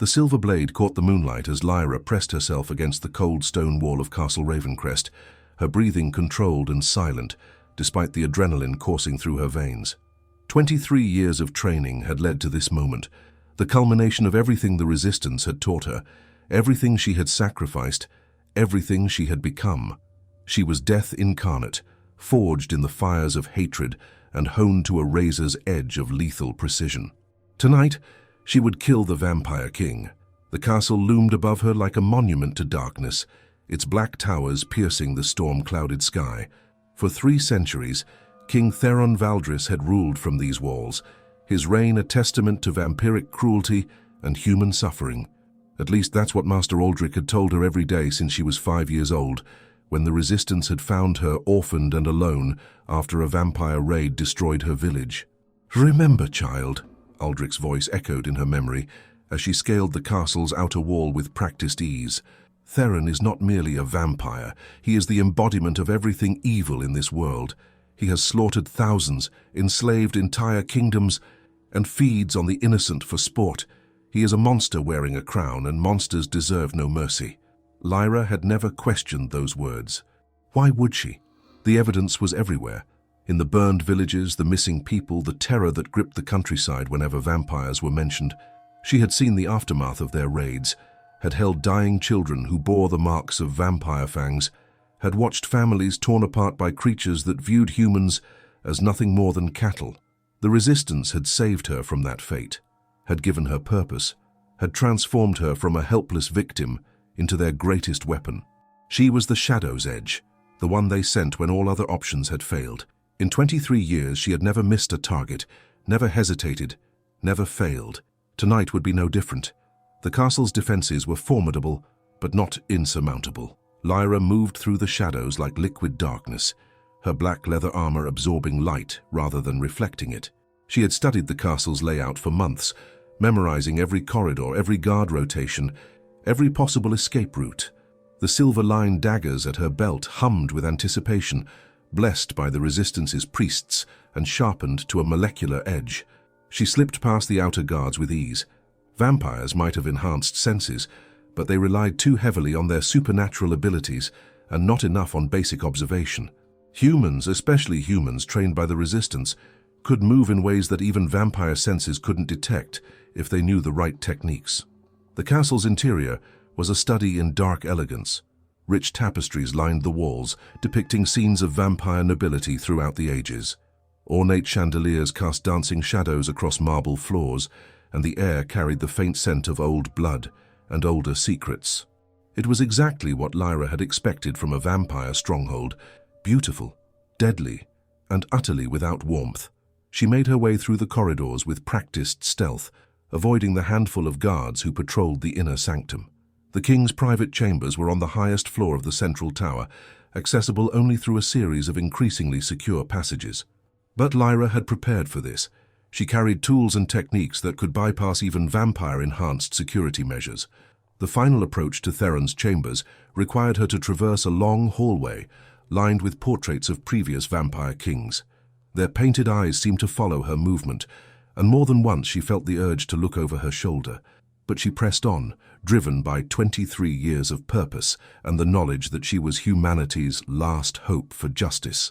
The silver blade caught the moonlight as Lyra pressed herself against the cold stone wall of Castle Ravencrest, her breathing controlled and silent, despite the adrenaline coursing through her veins. 23 years of training had led to this moment, the culmination of everything the Resistance had taught her, everything she had sacrificed, everything she had become. She was death incarnate, forged in the fires of hatred and honed to a razor's edge of lethal precision. Tonight, she would kill the Vampire King. The castle loomed above her like a monument to darkness, its black towers piercing the storm-clouded sky. For 3 centuries, King Theron Valdris had ruled from these walls, his reign a testament to vampiric cruelty and human suffering. At least that's what Master Aldrich had told her every day since she was 5 years old, when the Resistance had found her orphaned and alone after a vampire raid destroyed her village. "Remember, child," Aldrich's voice echoed in her memory as she scaled the castle's outer wall with practiced ease. "Theron is not merely a vampire, he is the embodiment of everything evil in this world. He has slaughtered thousands, enslaved entire kingdoms, and feeds on the innocent for sport. He is a monster wearing a crown, and monsters deserve no mercy." Lyra had never questioned those words. Why would she? The evidence was everywhere. In the burned villages, the missing people, the terror that gripped the countryside whenever vampires were mentioned. She had seen the aftermath of their raids, had held dying children who bore the marks of vampire fangs, had watched families torn apart by creatures that viewed humans as nothing more than cattle. The Resistance had saved her from that fate, had given her purpose, had transformed her from a helpless victim into their greatest weapon. She was the Shadow's Edge, the one they sent when all other options had failed. In 23 years, she had never missed a target, never hesitated, never failed. Tonight would be no different. The castle's defenses were formidable, but not insurmountable. Lyra moved through the shadows like liquid darkness, her black leather armor absorbing light rather than reflecting it. She had studied the castle's layout for months, memorizing every corridor, every guard rotation, every possible escape route. The silver-lined daggers at her belt hummed with anticipation, blessed by the Resistance's priests and sharpened to a molecular edge. She slipped past the outer guards with ease. Vampires might have enhanced senses, but they relied too heavily on their supernatural abilities and not enough on basic observation. Humans, especially humans trained by the Resistance, could move in ways that even vampire senses couldn't detect if they knew the right techniques. The castle's interior was a study in dark elegance. Rich tapestries lined the walls, depicting scenes of vampire nobility throughout the ages. Ornate chandeliers cast dancing shadows across marble floors, and the air carried the faint scent of old blood and older secrets. It was exactly what Lyra had expected from a vampire stronghold, beautiful, deadly, and utterly without warmth. She made her way through the corridors with practiced stealth, avoiding the handful of guards who patrolled the inner sanctum. The king's private chambers were on the highest floor of the central tower, accessible only through a series of increasingly secure passages. But Lyra had prepared for this. She carried tools and techniques that could bypass even vampire-enhanced security measures. The final approach to Theron's chambers required her to traverse a long hallway, lined with portraits of previous vampire kings. Their painted eyes seemed to follow her movement, and more than once she felt the urge to look over her shoulder. But she pressed on, driven by 23 years of purpose and the knowledge that she was humanity's last hope for justice.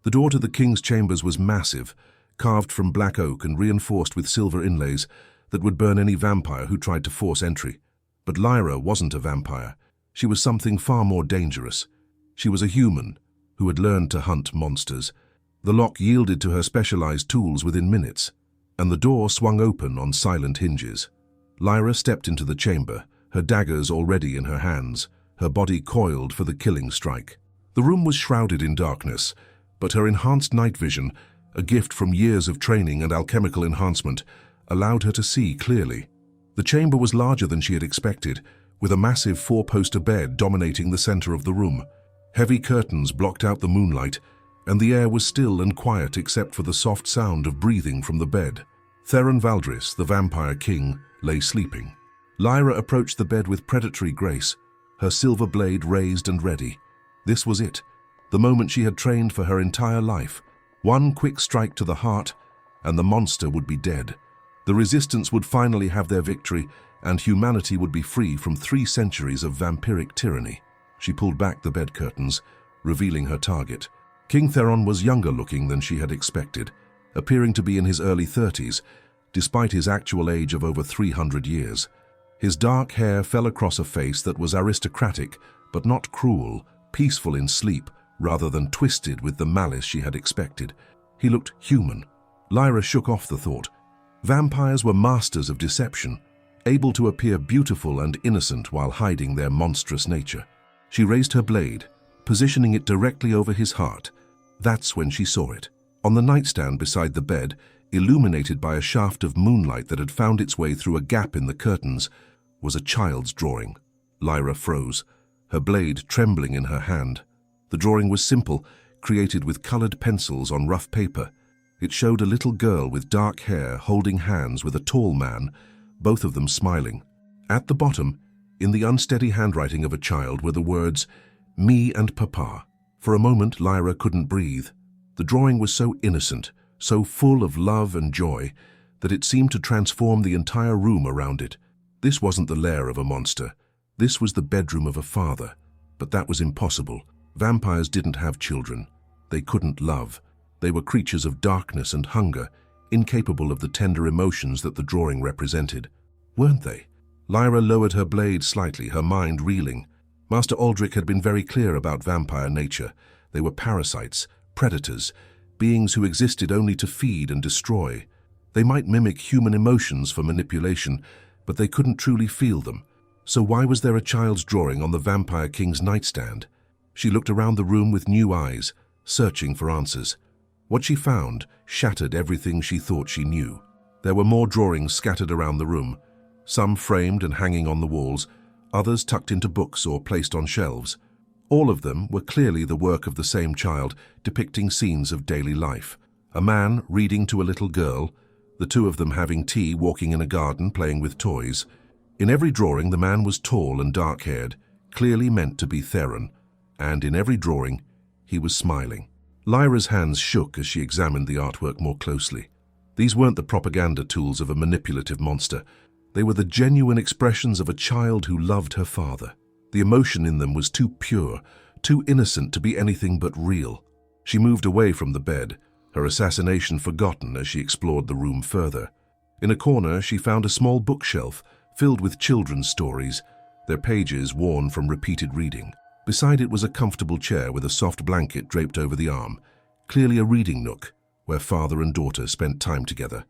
The door to the king's chambers was massive, carved from black oak and reinforced with silver inlays that would burn any vampire who tried to force entry. But Lyra wasn't a vampire. She was something far more dangerous. She was a human who had learned to hunt monsters. The lock yielded to her specialized tools within minutes, and the door swung open on silent hinges. Lyra stepped into the chamber, her daggers already in her hands, her body coiled for the killing strike. The room was shrouded in darkness, but her enhanced night vision, a gift from years of training and alchemical enhancement, allowed her to see clearly. The chamber was larger than she had expected, with a massive four-poster bed dominating the center of the room. Heavy curtains blocked out the moonlight, and the air was still and quiet except for the soft sound of breathing from the bed. Theron Valdris, the Vampire King, lay sleeping. Lyra approached the bed with predatory grace, her silver blade raised and ready. This was it, the moment she had trained for her entire life. One quick strike to the heart, and the monster would be dead. The Resistance would finally have their victory, and humanity would be free from 3 centuries of vampiric tyranny. She pulled back the bed curtains, revealing her target. King Theron was younger looking than she had expected, appearing to be in his early 30s, despite his actual age of over 300 years. His dark hair fell across a face that was aristocratic, but not cruel, peaceful in sleep, rather than twisted with the malice she had expected. He looked human. Lyra shook off the thought. Vampires were masters of deception, able to appear beautiful and innocent while hiding their monstrous nature. She raised her blade, positioning it directly over his heart. That's when she saw it. On the nightstand beside the bed, illuminated by a shaft of moonlight that had found its way through a gap in the curtains, was a child's drawing. Lyra froze, her blade trembling in her hand. The drawing was simple, created with colored pencils on rough paper. It showed a little girl with dark hair holding hands with a tall man, both of them smiling. At the bottom, in the unsteady handwriting of a child, were the words, "Me and Papa." For a moment, Lyra couldn't breathe. The drawing was so innocent, so full of love and joy, that it seemed to transform the entire room around it. This wasn't the lair of a monster. This was the bedroom of a father. But that was impossible. Vampires didn't have children. They couldn't love. They were creatures of darkness and hunger, incapable of the tender emotions that the drawing represented. Weren't they? Lyra lowered her blade slightly, her mind reeling. Master Aldrich had been very clear about vampire nature. They were parasites, predators, beings who existed only to feed and destroy. They might mimic human emotions for manipulation, but they couldn't truly feel them. So why was there a child's drawing on the Vampire King's nightstand? She looked around the room with new eyes, searching for answers. What she found shattered everything she thought she knew. There were more drawings scattered around the room, some framed and hanging on the walls, others tucked into books or placed on shelves. All of them were clearly the work of the same child, depicting scenes of daily life. A man reading to a little girl, the two of them having tea, walking in a garden, playing with toys. In every drawing, the man was tall and dark-haired, clearly meant to be Theron, and in every drawing, he was smiling. Lyra's hands shook as she examined the artwork more closely. These weren't the propaganda tools of a manipulative monster. They were the genuine expressions of a child who loved her father. The emotion in them was too pure, too innocent to be anything but real. She moved away from the bed, her assassination forgotten as she explored the room further. In a corner, she found a small bookshelf filled with children's stories, their pages worn from repeated reading. Beside it was a comfortable chair with a soft blanket draped over the arm, clearly a reading nook where father and daughter spent time together.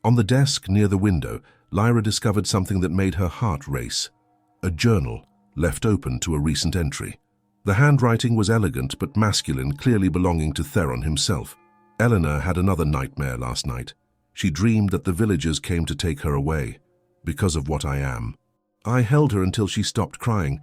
On the desk near the window, Lyra discovered something that made her heart race. A journal, left open to a recent entry. The handwriting was elegant but masculine, clearly belonging to Theron himself. Eleanor had another nightmare last night. She dreamed that the villagers came to take her away, because of what I am. I held her until she stopped crying,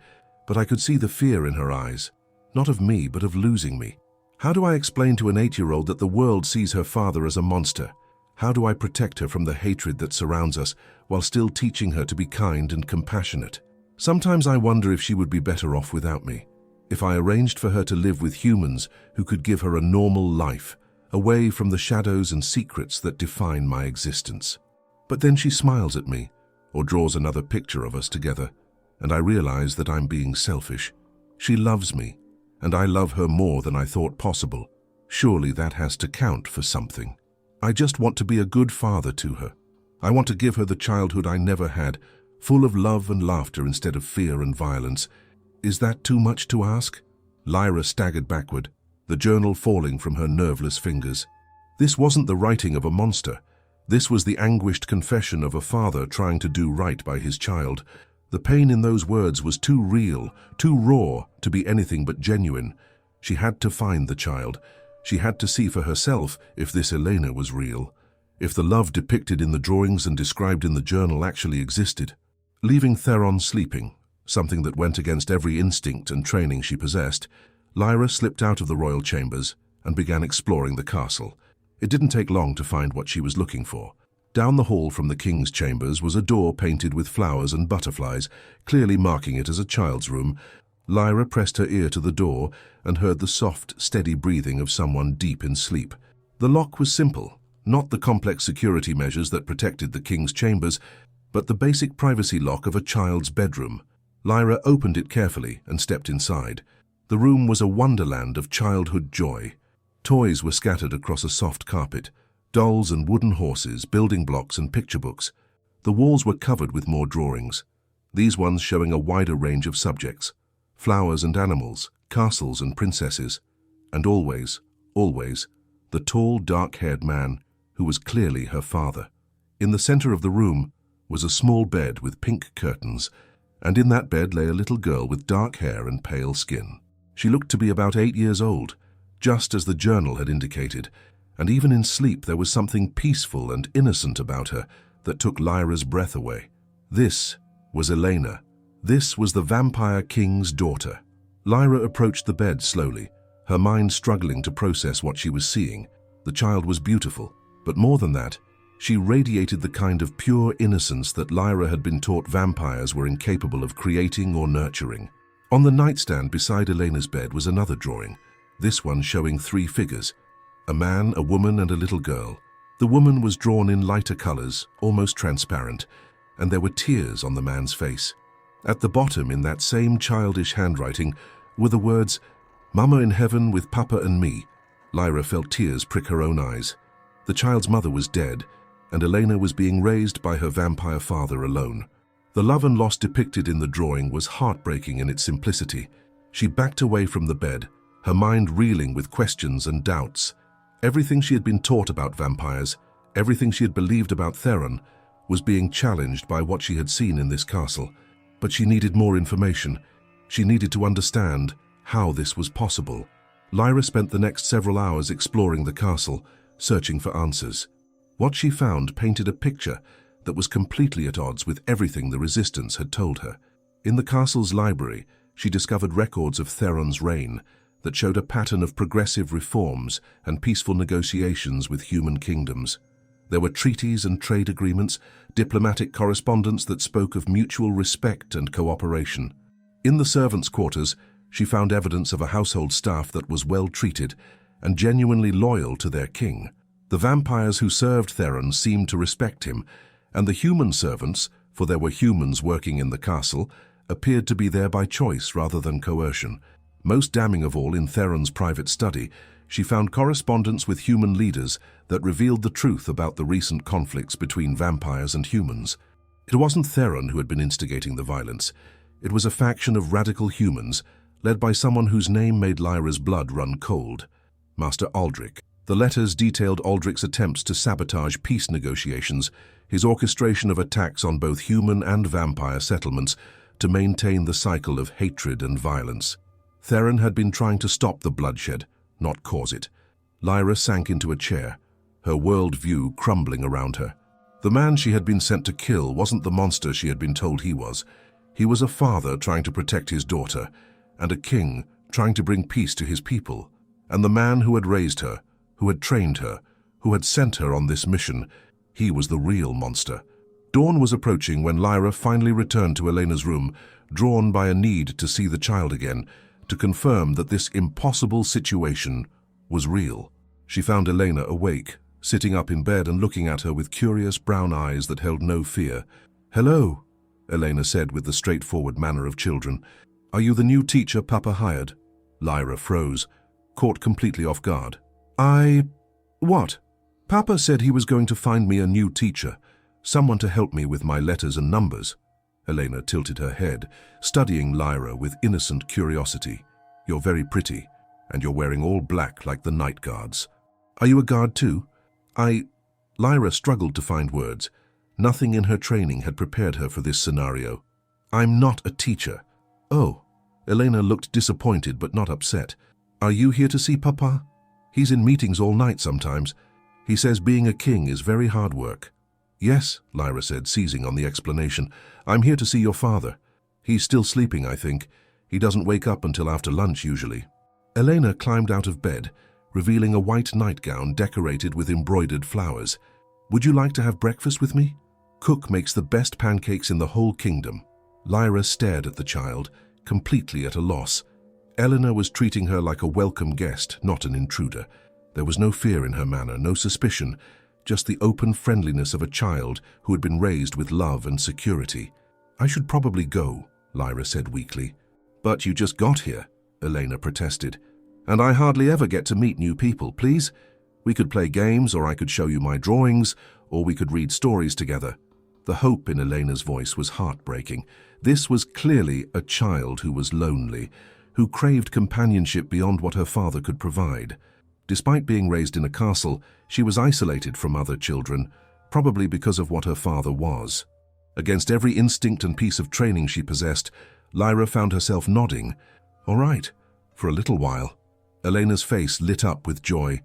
but I could see the fear in her eyes. Not of me, but of losing me. How do I explain to an 8-year-old that the world sees her father as a monster? How do I protect her from the hatred that surrounds us, while still teaching her to be kind and compassionate? Sometimes I wonder if she would be better off without me, if I arranged for her to live with humans who could give her a normal life, away from the shadows and secrets that define my existence. But then she smiles at me, or draws another picture of us together, and I realize that I'm being selfish. She loves me, and I love her more than I thought possible. Surely that has to count for something. I just want to be a good father to her. I want to give her the childhood I never had, full of love and laughter instead of fear and violence. Is that too much to ask? Lyra staggered backward, the journal falling from her nerveless fingers. This wasn't the writing of a monster. This was the anguished confession of a father trying to do right by his child. The pain in those words was too real, too raw to be anything but genuine. She had to find the child. She had to see for herself if this Elena was real, if the love depicted in the drawings and described in the journal actually existed. Leaving Theron sleeping, something that went against every instinct and training she possessed, Lyra slipped out of the royal chambers and began exploring the castle. It didn't take long to find what she was looking for. Down the hall from the king's chambers was a door painted with flowers and butterflies, clearly marking it as a child's room. Lyra pressed her ear to the door and heard the soft, steady breathing of someone deep in sleep. The lock was simple, not the complex security measures that protected the king's chambers. but the basic privacy lock of a child's bedroom. Lyra opened it carefully and stepped inside. The room was a wonderland of childhood joy. Toys were scattered across a soft carpet, dolls and wooden horses, building blocks and picture books. The walls were covered with more drawings, these ones showing a wider range of subjects: flowers and animals, castles and princesses, and always, the tall, dark-haired man who was clearly her father. In the center of the room was a small bed with pink curtains, and in that bed lay a little girl with dark hair and pale skin. She looked to be about 8 years old, just as the journal had indicated, and even in sleep there was something peaceful and innocent about her that took Lyra's breath away. This was Elena. This was the Vampire King's daughter. Lyra approached the bed slowly, her mind struggling to process what she was seeing. The child was beautiful, but more than that, she radiated the kind of pure innocence that Lyra had been taught vampires were incapable of creating or nurturing. On the nightstand beside Elena's bed was another drawing, this one showing 3 figures: a man, a woman, and a little girl. The woman was drawn in lighter colors, almost transparent, and there were tears on the man's face. At the bottom, in that same childish handwriting, were the words, "Mama in heaven with Papa and me." Lyra felt tears prick her own eyes. The child's mother was dead, and Elena was being raised by her vampire father alone. The love and loss depicted in the drawing was heartbreaking in its simplicity. She backed away from the bed, her mind reeling with questions and doubts. Everything she had been taught about vampires, everything she had believed about Theron, was being challenged by what she had seen in this castle. But she needed more information. She needed to understand how this was possible. Lyra spent the next several hours exploring the castle, searching for answers. What she found painted a picture that was completely at odds with everything the Resistance had told her. In the castle's library, she discovered records of Theron's reign that showed a pattern of progressive reforms and peaceful negotiations with human kingdoms. There were treaties and trade agreements, diplomatic correspondence that spoke of mutual respect and cooperation. In the servants' quarters, she found evidence of a household staff that was well treated and genuinely loyal to their king. The vampires who served Theron seemed to respect him, and the human servants, for there were humans working in the castle, appeared to be there by choice rather than coercion. Most damning of all, in Theron's private study, she found correspondence with human leaders that revealed the truth about the recent conflicts between vampires and humans. It wasn't Theron who had been instigating the violence. It was a faction of radical humans, led by someone whose name made Lyra's blood run cold: Master Aldrich. The letters detailed Aldrich's attempts to sabotage peace negotiations, his orchestration of attacks on both human and vampire settlements to maintain the cycle of hatred and violence. Theron had been trying to stop the bloodshed, not cause it. Lyra sank into a chair, her world view crumbling around her. The man she had been sent to kill wasn't the monster she had been told he was. He was a father trying to protect his daughter, and a king trying to bring peace to his people. And the man who had raised her, who had trained her, who had sent her on this mission, he was the real monster. Dawn was approaching when Lyra finally returned to Elena's room, drawn by a need to see the child again, to confirm that this impossible situation was real. She found Elena awake, sitting up in bed and looking at her with curious brown eyes that held no fear. "Hello," Elena said with the straightforward manner of children. "Are you the new teacher Papa hired?" Lyra froze, caught completely off guard. What? Papa said he was going to find me a new teacher, someone to help me with my letters and numbers." Elena tilted her head, studying Lyra with innocent curiosity. "You're very pretty, and you're wearing all black like the night guards. Are you a guard too?" Lyra struggled to find words. Nothing in her training had prepared her for this scenario. "I'm not a teacher." "Oh." Elena looked disappointed but not upset. "Are you here to see Papa? He's in meetings all night sometimes. He says being a king is very hard work." "Yes," Lyra said, seizing on the explanation. "I'm here to see your father. He's still sleeping, I think. He doesn't wake up until after lunch usually." Elena climbed out of bed, revealing a white nightgown decorated with embroidered flowers. "Would you like to have breakfast with me? Cook makes the best pancakes in the whole kingdom." Lyra stared at the child, completely at a loss. Eleanor was treating her like a welcome guest, not an intruder. There was no fear in her manner, no suspicion, just the open friendliness of a child who had been raised with love and security. "I should probably go," Lyra said weakly. "But you just got here," Elena protested. "And I hardly ever get to meet new people, please. We could play games, or I could show you my drawings, or we could read stories together." The hope in Elena's voice was heartbreaking. This was clearly a child who was lonely, who craved companionship beyond what her father could provide. Despite being raised in a castle, she was isolated from other children, probably because of what her father was. Against every instinct and piece of training she possessed, Lyra found herself nodding. "All right, for a little while." Elena's face lit up with joy.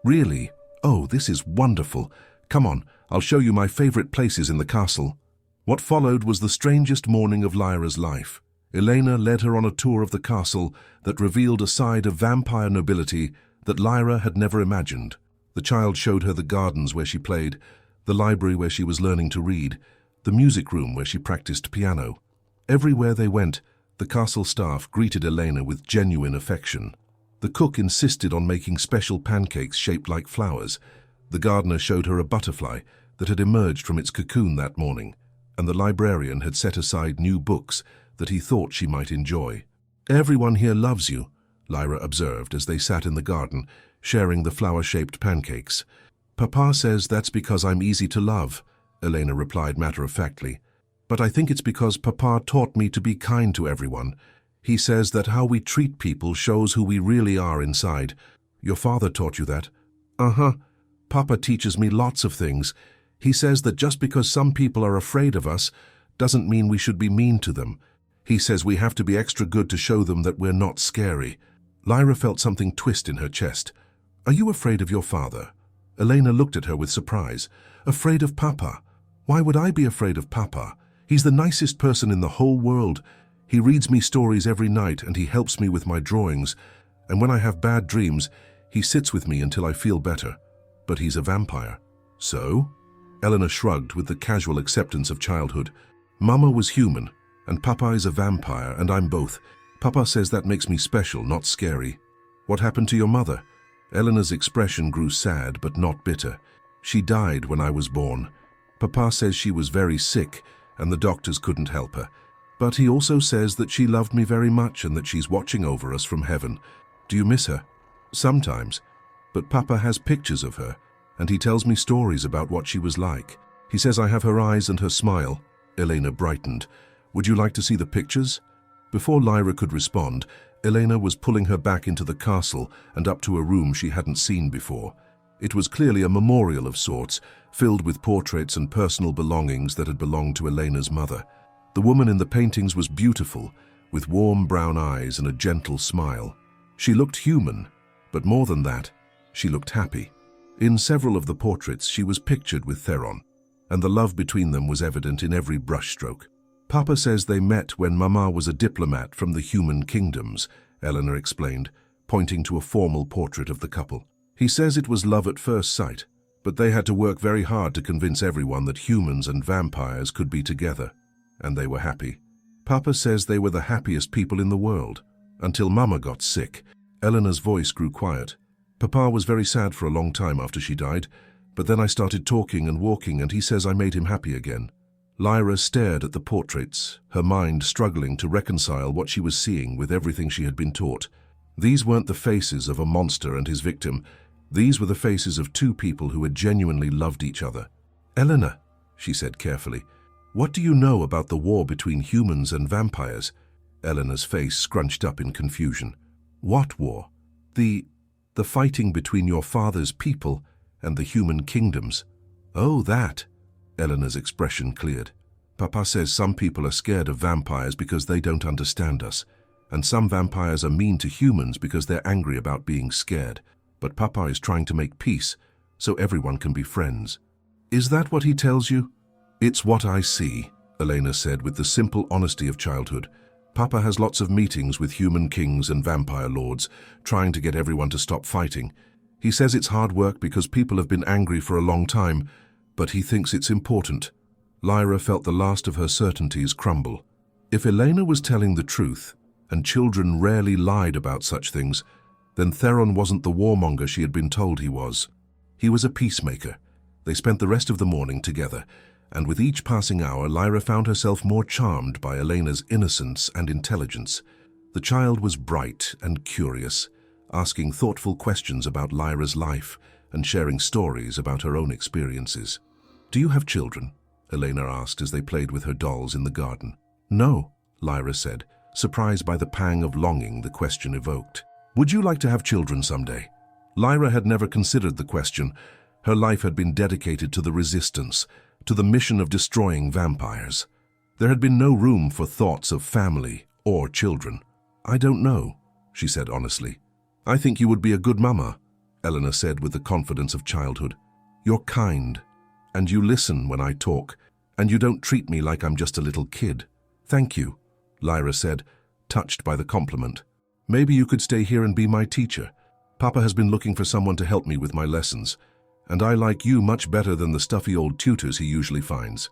"Really? Oh, this is wonderful. Come on, I'll show you my favorite places in the castle." What followed was the strangest morning of Lyra's life. Elena led her on a tour of the castle that revealed a side of vampire nobility that Lyra had never imagined. The child showed her the gardens where she played, the library where she was learning to read, the music room where she practiced piano. Everywhere they went, the castle staff greeted Elena with genuine affection. The cook insisted on making special pancakes shaped like flowers. The gardener showed her a butterfly that had emerged from its cocoon that morning, and the librarian had set aside new books that he thought she might enjoy. "Everyone here loves you," Lyra observed as they sat in the garden, sharing the flower-shaped pancakes. "Papa says that's because I'm easy to love," Elena replied matter-of-factly. "But I think it's because Papa taught me to be kind to everyone. He says that how we treat people shows who we really are inside." "Your father taught you that?" "Uh-huh. Papa teaches me lots of things. He says that just because some people are afraid of us doesn't mean we should be mean to them. He says we have to be extra good to show them that we're not scary." Lyra felt something twist in her chest. "Are you afraid of your father?" Elena looked at her with surprise. "Afraid of Papa? Why would I be afraid of Papa? He's the nicest person in the whole world. He reads me stories every night and he helps me with my drawings. And when I have bad dreams, he sits with me until I feel better. But he's a vampire." "So?" Elena shrugged with the casual acceptance of childhood. "Mama was human, and Papa is a vampire, and I'm both. Papa says that makes me special, not scary." "What happened to your mother?" Elena's expression grew sad but not bitter. "She died when I was born. Papa says she was very sick, and the doctors couldn't help her. But he also says that she loved me very much and that she's watching over us from heaven. Do you miss her?" "Sometimes. But Papa has pictures of her, and he tells me stories about what she was like. He says I have her eyes and her smile." Elena brightened. "Would you like to see the pictures?" Before Lyra could respond, Elena was pulling her back into the castle and up to a room she hadn't seen before. It was clearly a memorial of sorts, filled with portraits and personal belongings that had belonged to Elena's mother. The woman in the paintings was beautiful, with warm brown eyes and a gentle smile. She looked human, but more than that, she looked happy. In several of the portraits, she was pictured with Theron, and the love between them was evident in every brushstroke. "Papa says they met when Mama was a diplomat from the human kingdoms," Eleanor explained, pointing to a formal portrait of the couple. "He says it was love at first sight, but they had to work very hard to convince everyone that humans and vampires could be together, and they were happy. Papa says they were the happiest people in the world, until Mama got sick." Eleanor's voice grew quiet. "Papa was very sad for a long time after she died, but then I started talking and walking, and he says I made him happy again." Lyra stared at the portraits, her mind struggling to reconcile what she was seeing with everything she had been taught. These weren't the faces of a monster and his victim. These were the faces of two people who had genuinely loved each other. "Eleanor," she said carefully, "what do you know about the war between humans and vampires?" Eleanor's face scrunched up in confusion. "What war?" The fighting between your father's people and the human kingdoms." "Oh, that." Eleanor's expression cleared. "Papa says some people are scared of vampires because they don't understand us, and some vampires are mean to humans because they're angry about being scared. But Papa is trying to make peace, so everyone can be friends." "Is that what he tells you?" "It's what I see," Elena said with the simple honesty of childhood. "Papa has lots of meetings with human kings and vampire lords, trying to get everyone to stop fighting. He says it's hard work because people have been angry for a long time, but he thinks it's important." Lyra felt the last of her certainties crumble. If Elena was telling the truth, and children rarely lied about such things, then Theron wasn't the warmonger she had been told he was. He was a peacemaker. They spent the rest of the morning together, and with each passing hour, Lyra found herself more charmed by Elena's innocence and intelligence. The child was bright and curious, asking thoughtful questions about Lyra's life and sharing stories about her own experiences. "Do you have children?" Elena asked as they played with her dolls in the garden. "No," Lyra said, surprised by the pang of longing the question evoked. "Would you like to have children someday?" Lyra had never considered the question. Her life had been dedicated to the resistance, to the mission of destroying vampires. There had been no room for thoughts of family or children. "I don't know," she said honestly. "I think you would be a good mama," Elena said with the confidence of childhood. "You're kind, and you listen when I talk, and you don't treat me like I'm just a little kid." "Thank you," Lyra said, touched by the compliment. "Maybe you could stay here and be my teacher. Papa has been looking for someone to help me with my lessons, and I like you much better than the stuffy old tutors he usually finds."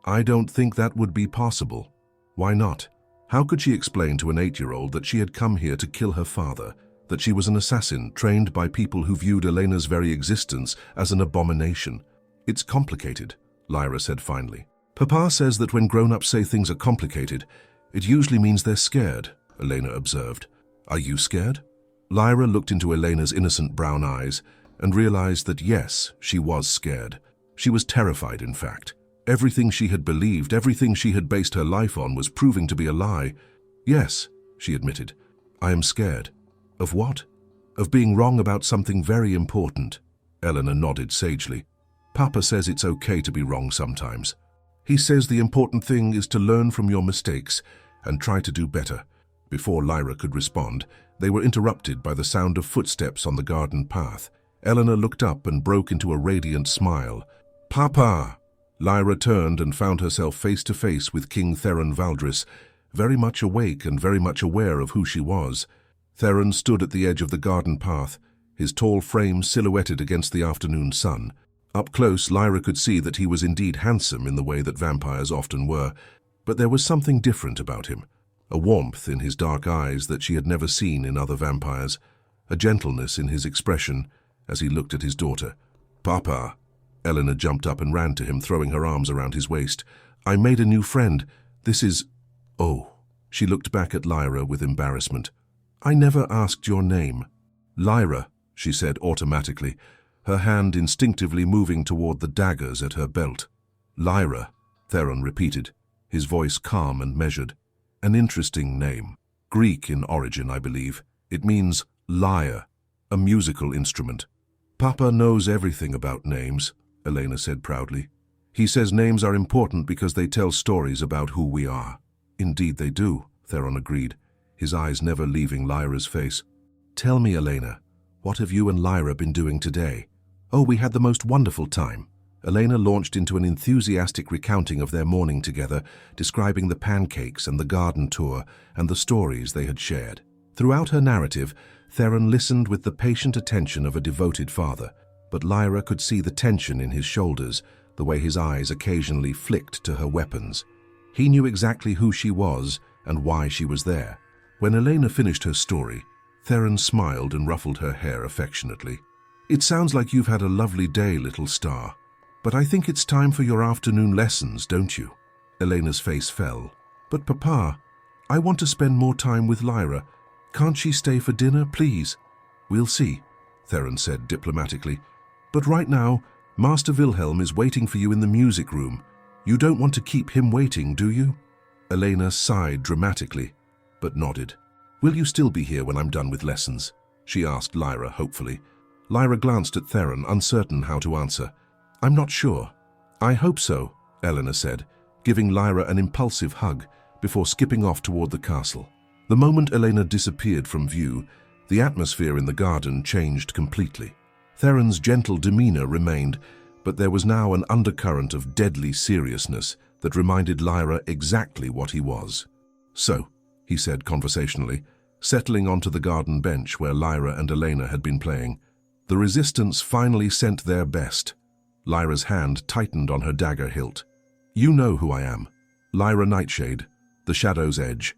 "I don't think that would be possible." "Why not?" How could she explain to an 8-year-old that she had come here to kill her father, that she was an assassin trained by people who viewed Elena's very existence as an abomination? "It's complicated," Lyra said finally. "Papa says that when grown-ups say things are complicated, it usually means they're scared," Elena observed. "Are you scared?" Lyra looked into Elena's innocent brown eyes and realized that yes, she was scared. She was terrified, in fact. Everything she had believed, everything she had based her life on was proving to be a lie. "Yes," she admitted, "I am scared." "Of what?" "Of being wrong about something very important." Elena nodded sagely. "Papa says it's okay to be wrong sometimes. He says the important thing is to learn from your mistakes and try to do better." Before Lyra could respond, they were interrupted by the sound of footsteps on the garden path. Elena looked up and broke into a radiant smile. "Papa!" Lyra turned and found herself face to face with King Theron Valdris, very much awake and very much aware of who she was. Theron stood at the edge of the garden path, his tall frame silhouetted against the afternoon sun. Up close, Lyra could see that he was indeed handsome in the way that vampires often were, but there was something different about him, a warmth in his dark eyes that she had never seen in other vampires, a gentleness in his expression as he looked at his daughter. "Papa!" Elena jumped up and ran to him, throwing her arms around his waist. "I made a new friend. This is—" "Oh." She looked back at Lyra with embarrassment. "I never asked your name." "Lyra," she said automatically, her hand instinctively moving toward the daggers at her belt. "Lyra," Theron repeated, his voice calm and measured. "An interesting name. Greek in origin, I believe. It means lyre, a musical instrument." "Papa knows everything about names," Elena said proudly. "He says names are important because they tell stories about who we are." "Indeed they do," Theron agreed, his eyes never leaving Lyra's face. "Tell me, Elena, what have you and Lyra been doing today?" "Oh, we had the most wonderful time." Elena launched into an enthusiastic recounting of their morning together, describing the pancakes and the garden tour and the stories they had shared. Throughout her narrative, Theron listened with the patient attention of a devoted father, but Lyra could see the tension in his shoulders, the way his eyes occasionally flicked to her weapons. He knew exactly who she was and why she was there. When Elena finished her story, Theron smiled and ruffled her hair affectionately. "It sounds like you've had a lovely day, little star. But I think it's time for your afternoon lessons, don't you?" Elena's face fell. "But Papa, I want to spend more time with Lyra. Can't she stay for dinner, please?" "We'll see," Theron said diplomatically. "But right now, Master Wilhelm is waiting for you in the music room. You don't want to keep him waiting, do you?" Elena sighed dramatically, but nodded. "Will you still be here when I'm done with lessons?" she asked Lyra hopefully. Lyra glanced at Theron, uncertain how to answer. "I'm not sure." "I hope so," Elena said, giving Lyra an impulsive hug before skipping off toward the castle. The moment Elena disappeared from view, the atmosphere in the garden changed completely. Theron's gentle demeanor remained, but there was now an undercurrent of deadly seriousness that reminded Lyra exactly what he was. "So," he said conversationally, settling onto the garden bench where Lyra and Elena had been playing, "the resistance finally sent their best." Lyra's hand tightened on her dagger hilt. "You know who I am. Lyra Nightshade, the Shadow's Edge.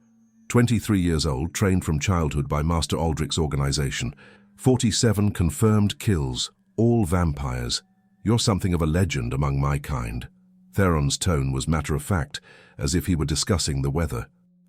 23 years old, trained from childhood by Master Aldrich's organization. 47 confirmed kills, all vampires. You're something of a legend among my kind." Theron's tone was matter-of-fact, as if he were discussing the weather.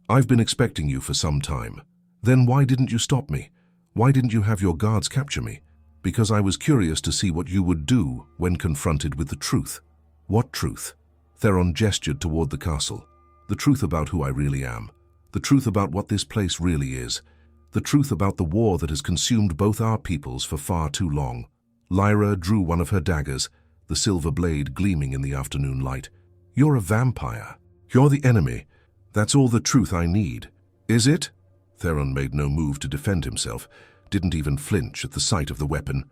"I've been expecting you for some time. Then why didn't you stop me? Why didn't you have your guards capture me?" "Because I was curious to see what you would do when confronted with the truth." "What truth?" Theron gestured toward the castle. "The truth about who I really am. The truth about what this place really is. The truth about the war that has consumed both our peoples for far too long." Lyra drew one of her daggers, the silver blade gleaming in the afternoon light. "You're a vampire. You're the enemy. That's all the truth I need." "Is it?" Theron made no move to defend himself, didn't even flinch at the sight of the weapon.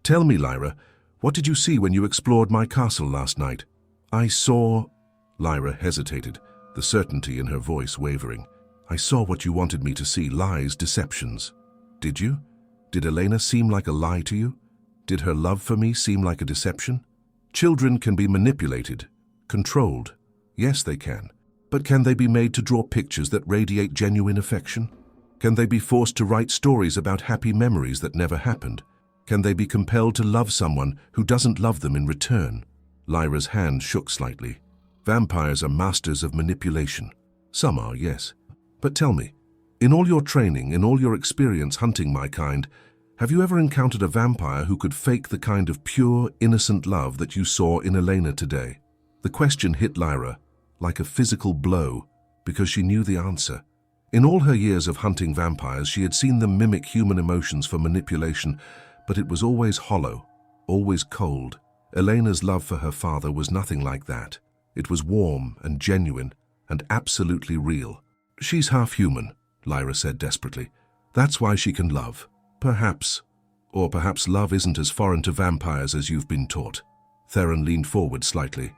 "Tell me, Lyra, what did you see when you explored my castle last night?" "I saw—" Lyra hesitated, the certainty in her voice wavering. "I saw what you wanted me to see, lies, deceptions." "Did you? Did Elena seem like a lie to you? Did her love for me seem like a deception?" "Children can be manipulated, controlled. Yes, they can. But can they be made to draw pictures that radiate genuine affection? Can they be forced to write stories about happy memories that never happened? Can they be compelled to love someone who doesn't love them in return?" Lyra's hand shook slightly. "Vampires are masters of manipulation. Some are, yes. But tell me, in all your training, in all your experience hunting my kind, have you ever encountered a vampire who could fake the kind of pure, innocent love that you saw in Elena today?" The question hit Lyra like a physical blow because she knew the answer. In all her years of hunting vampires, she had seen them mimic human emotions for manipulation, but it was always hollow, always cold. Elena's love for her father was nothing like that. It was warm and genuine and absolutely real. "She's half human," Lyra said desperately. "That's why she can love. Perhaps. Or perhaps love isn't as foreign to vampires as you've been taught." Theron leaned forward slightly.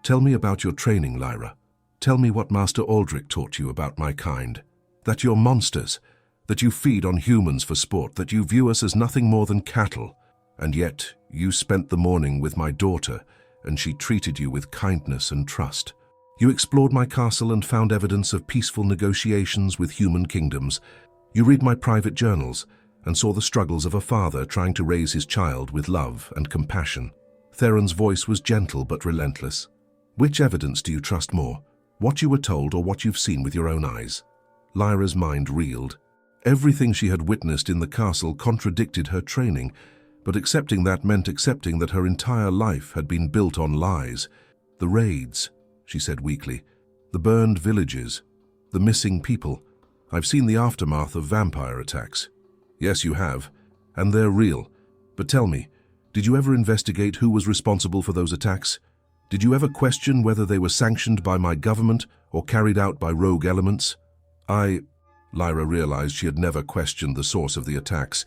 "Tell me about your training, Lyra. Tell me what Master Aldrich taught you about my kind. That you're monsters, that you feed on humans for sport, that you view us as nothing more than cattle. And yet, you spent the morning with my daughter, and she treated you with kindness and trust. You explored my castle and found evidence of peaceful negotiations with human kingdoms. You read my private journals and saw the struggles of a father trying to raise his child with love and compassion." Theron's voice was gentle but relentless. "Which evidence do you trust more? What you were told or what you've seen with your own eyes?" Lyra's mind reeled. Everything she had witnessed in the castle contradicted her training, but accepting that meant accepting that her entire life had been built on lies. "The raids," she said weakly. "The burned villages. The missing people. I've seen the aftermath of vampire attacks." "Yes, you have. And they're real. But tell me, did you ever investigate who was responsible for those attacks? Did you ever question whether they were sanctioned by my government or carried out by rogue elements?" Lyra realized she had never questioned the source of the attacks.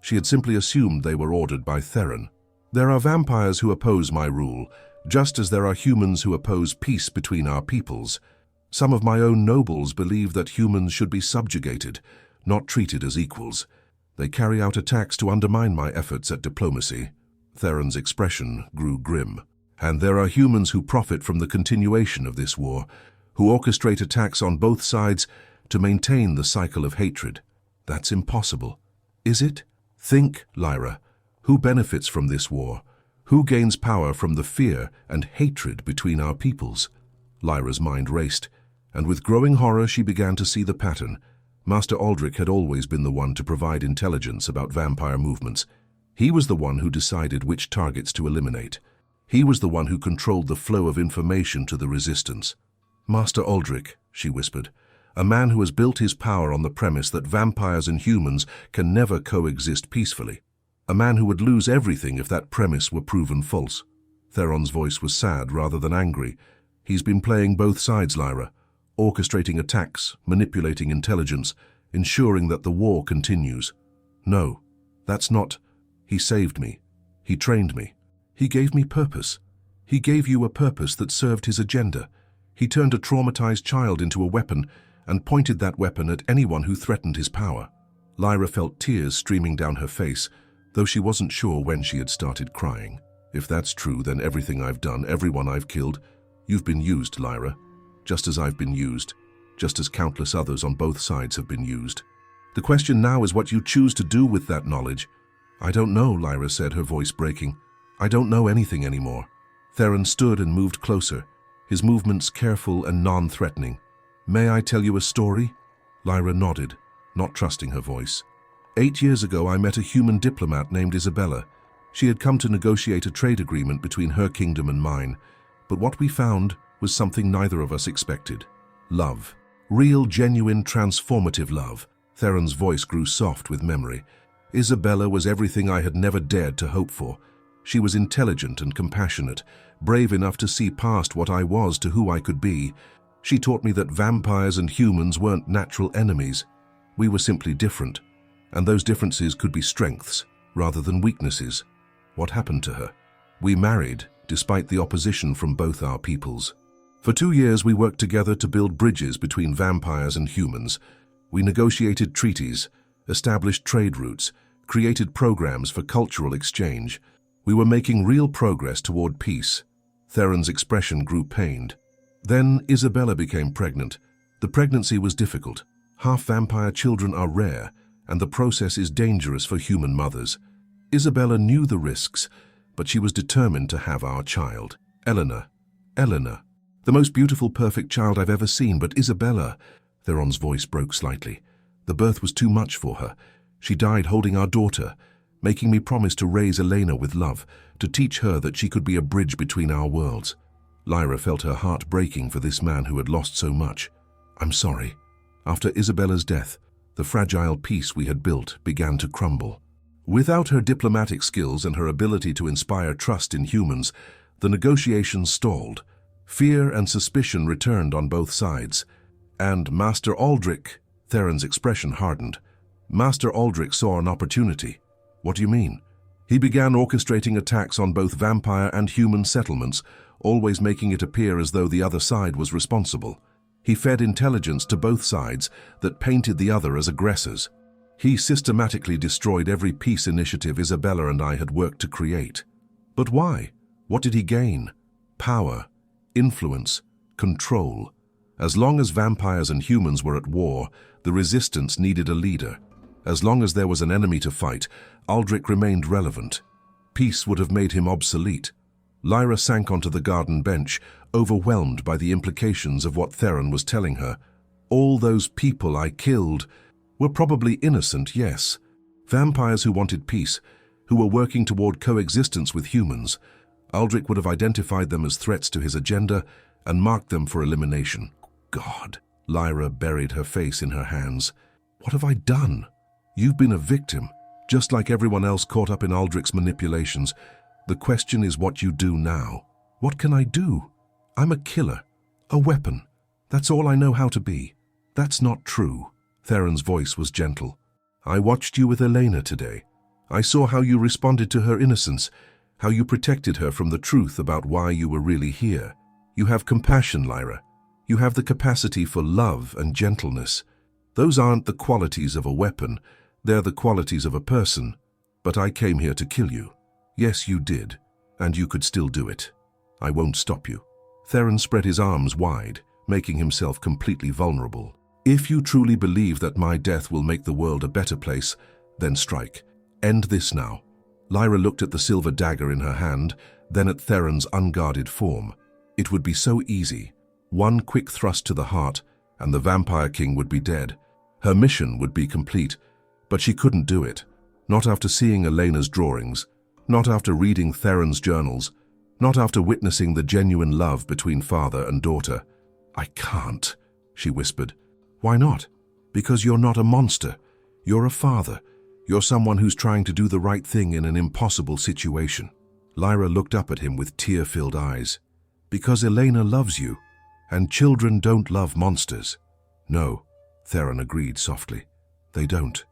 She had simply assumed they were ordered by Theron. "There are vampires who oppose my rule, just as there are humans who oppose peace between our peoples. Some of my own nobles believe that humans should be subjugated, not treated as equals. They carry out attacks to undermine my efforts at diplomacy." Theron's expression grew grim. "And there are humans who profit from the continuation of this war, who orchestrate attacks on both sides to maintain the cycle of hatred. That's impossible." "Is it? Think, Lyra. Who benefits from this war? Who gains power from the fear and hatred between our peoples?" Lyra's mind raced, and with growing horror she began to see the pattern. Master Aldrich had always been the one to provide intelligence about vampire movements. He was the one who decided which targets to eliminate. He was the one who controlled the flow of information to the resistance. "Master Aldrich," she whispered, "a man who has built his power on the premise that vampires and humans can never coexist peacefully. A man who would lose everything if that premise were proven false." Theron's voice was sad rather than angry. "He's been playing both sides, Lyra, orchestrating attacks, manipulating intelligence, ensuring that the war continues. No, that's not. He saved me. He trained me. He gave me purpose. He gave you a purpose that served his agenda. He turned a traumatized child into a weapon and pointed that weapon at anyone who threatened his power." Lyra felt tears streaming down her face, though she wasn't sure when she had started crying. "If that's true, then everything I've done, everyone I've killed, you've been used, Lyra. Just as I've been used, just as countless others on both sides have been used. The question now is what you choose to do with that knowledge." "I don't know," Lyra said, her voice breaking. I don't know anything anymore. Theron stood and moved closer, his movements careful and non-threatening. May I tell you a story? Lyra nodded, not trusting her voice. 8 years ago, I met a human diplomat named Isabella. She had come to negotiate a trade agreement between her kingdom and mine, but what we found was something neither of us expected. Love. Real, genuine, transformative love. Theron's voice grew soft with memory. Isabella was everything I had never dared to hope for. She was intelligent and compassionate, brave enough to see past what I was to who I could be. She taught me that vampires and humans weren't natural enemies. We were simply different, and those differences could be strengths rather than weaknesses. What happened to her? We married, despite the opposition from both our peoples. For 2 years we worked together to build bridges between vampires and humans. We negotiated treaties, established trade routes, created programs for cultural exchange. We were making real progress toward peace. Theron's expression grew pained. Then Isabella became pregnant. The pregnancy was difficult. Half-vampire children are rare, and the process is dangerous for human mothers. Isabella knew the risks, but she was determined to have our child. Eleanor. The most beautiful, perfect child I've ever seen, but Isabella... Theron's voice broke slightly. The birth was too much for her. She died holding our daughter, making me promise to raise Elena with love, to teach her that she could be a bridge between our worlds. Lyra felt her heart breaking for this man who had lost so much. I'm sorry. After Isabella's death, the fragile peace we had built began to crumble. Without her diplomatic skills and her ability to inspire trust in humans, the negotiations stalled. Fear and suspicion returned on both sides. And Master Aldrich... Theron's expression hardened. Master Aldrich saw an opportunity. What do you mean? He began orchestrating attacks on both vampire and human settlements, always making it appear as though the other side was responsible. He fed intelligence to both sides that painted the other as aggressors. He systematically destroyed every peace initiative Isabella and I had worked to create. But why? What did he gain? Power, influence, control. As long as vampires and humans were at war, the resistance needed a leader. As long as there was an enemy to fight, Aldrich remained relevant. Peace would have made him obsolete. Lyra sank onto the garden bench, overwhelmed by the implications of what Theron was telling her. All those people I killed were probably innocent, yes. Vampires who wanted peace, who were working toward coexistence with humans. Aldrich would have identified them as threats to his agenda and marked them for elimination. God. Lyra buried her face in her hands. What have I done? You've been a victim, just like everyone else caught up in Aldrich's manipulations. The question is what you do now. What can I do? I'm a killer, a weapon. That's all I know how to be. That's not true. Theron's voice was gentle. I watched you with Elena today. I saw how you responded to her innocence, how you protected her from the truth about why you were really here. You have compassion, Lyra. You have the capacity for love and gentleness. Those aren't the qualities of a weapon, they're the qualities of a person. But I came here to kill you. Yes, you did, and you could still do it. I won't stop you. Theron spread his arms wide, making himself completely vulnerable. If you truly believe that my death will make the world a better place, then strike. End this now. Lyra looked at the silver dagger in her hand, then at Theron's unguarded form. It would be so easy. One quick thrust to the heart, and the Vampire King would be dead. Her mission would be complete, but she couldn't do it. Not after seeing Elena's drawings, not after reading Theron's journals, not after witnessing the genuine love between father and daughter. I can't, she whispered. Why not? Because you're not a monster. You're a father. You're someone who's trying to do the right thing in an impossible situation. Lyra looked up at him with tear-filled eyes. Because Elena loves you. And children don't love monsters. No, Theron agreed softly. They don't.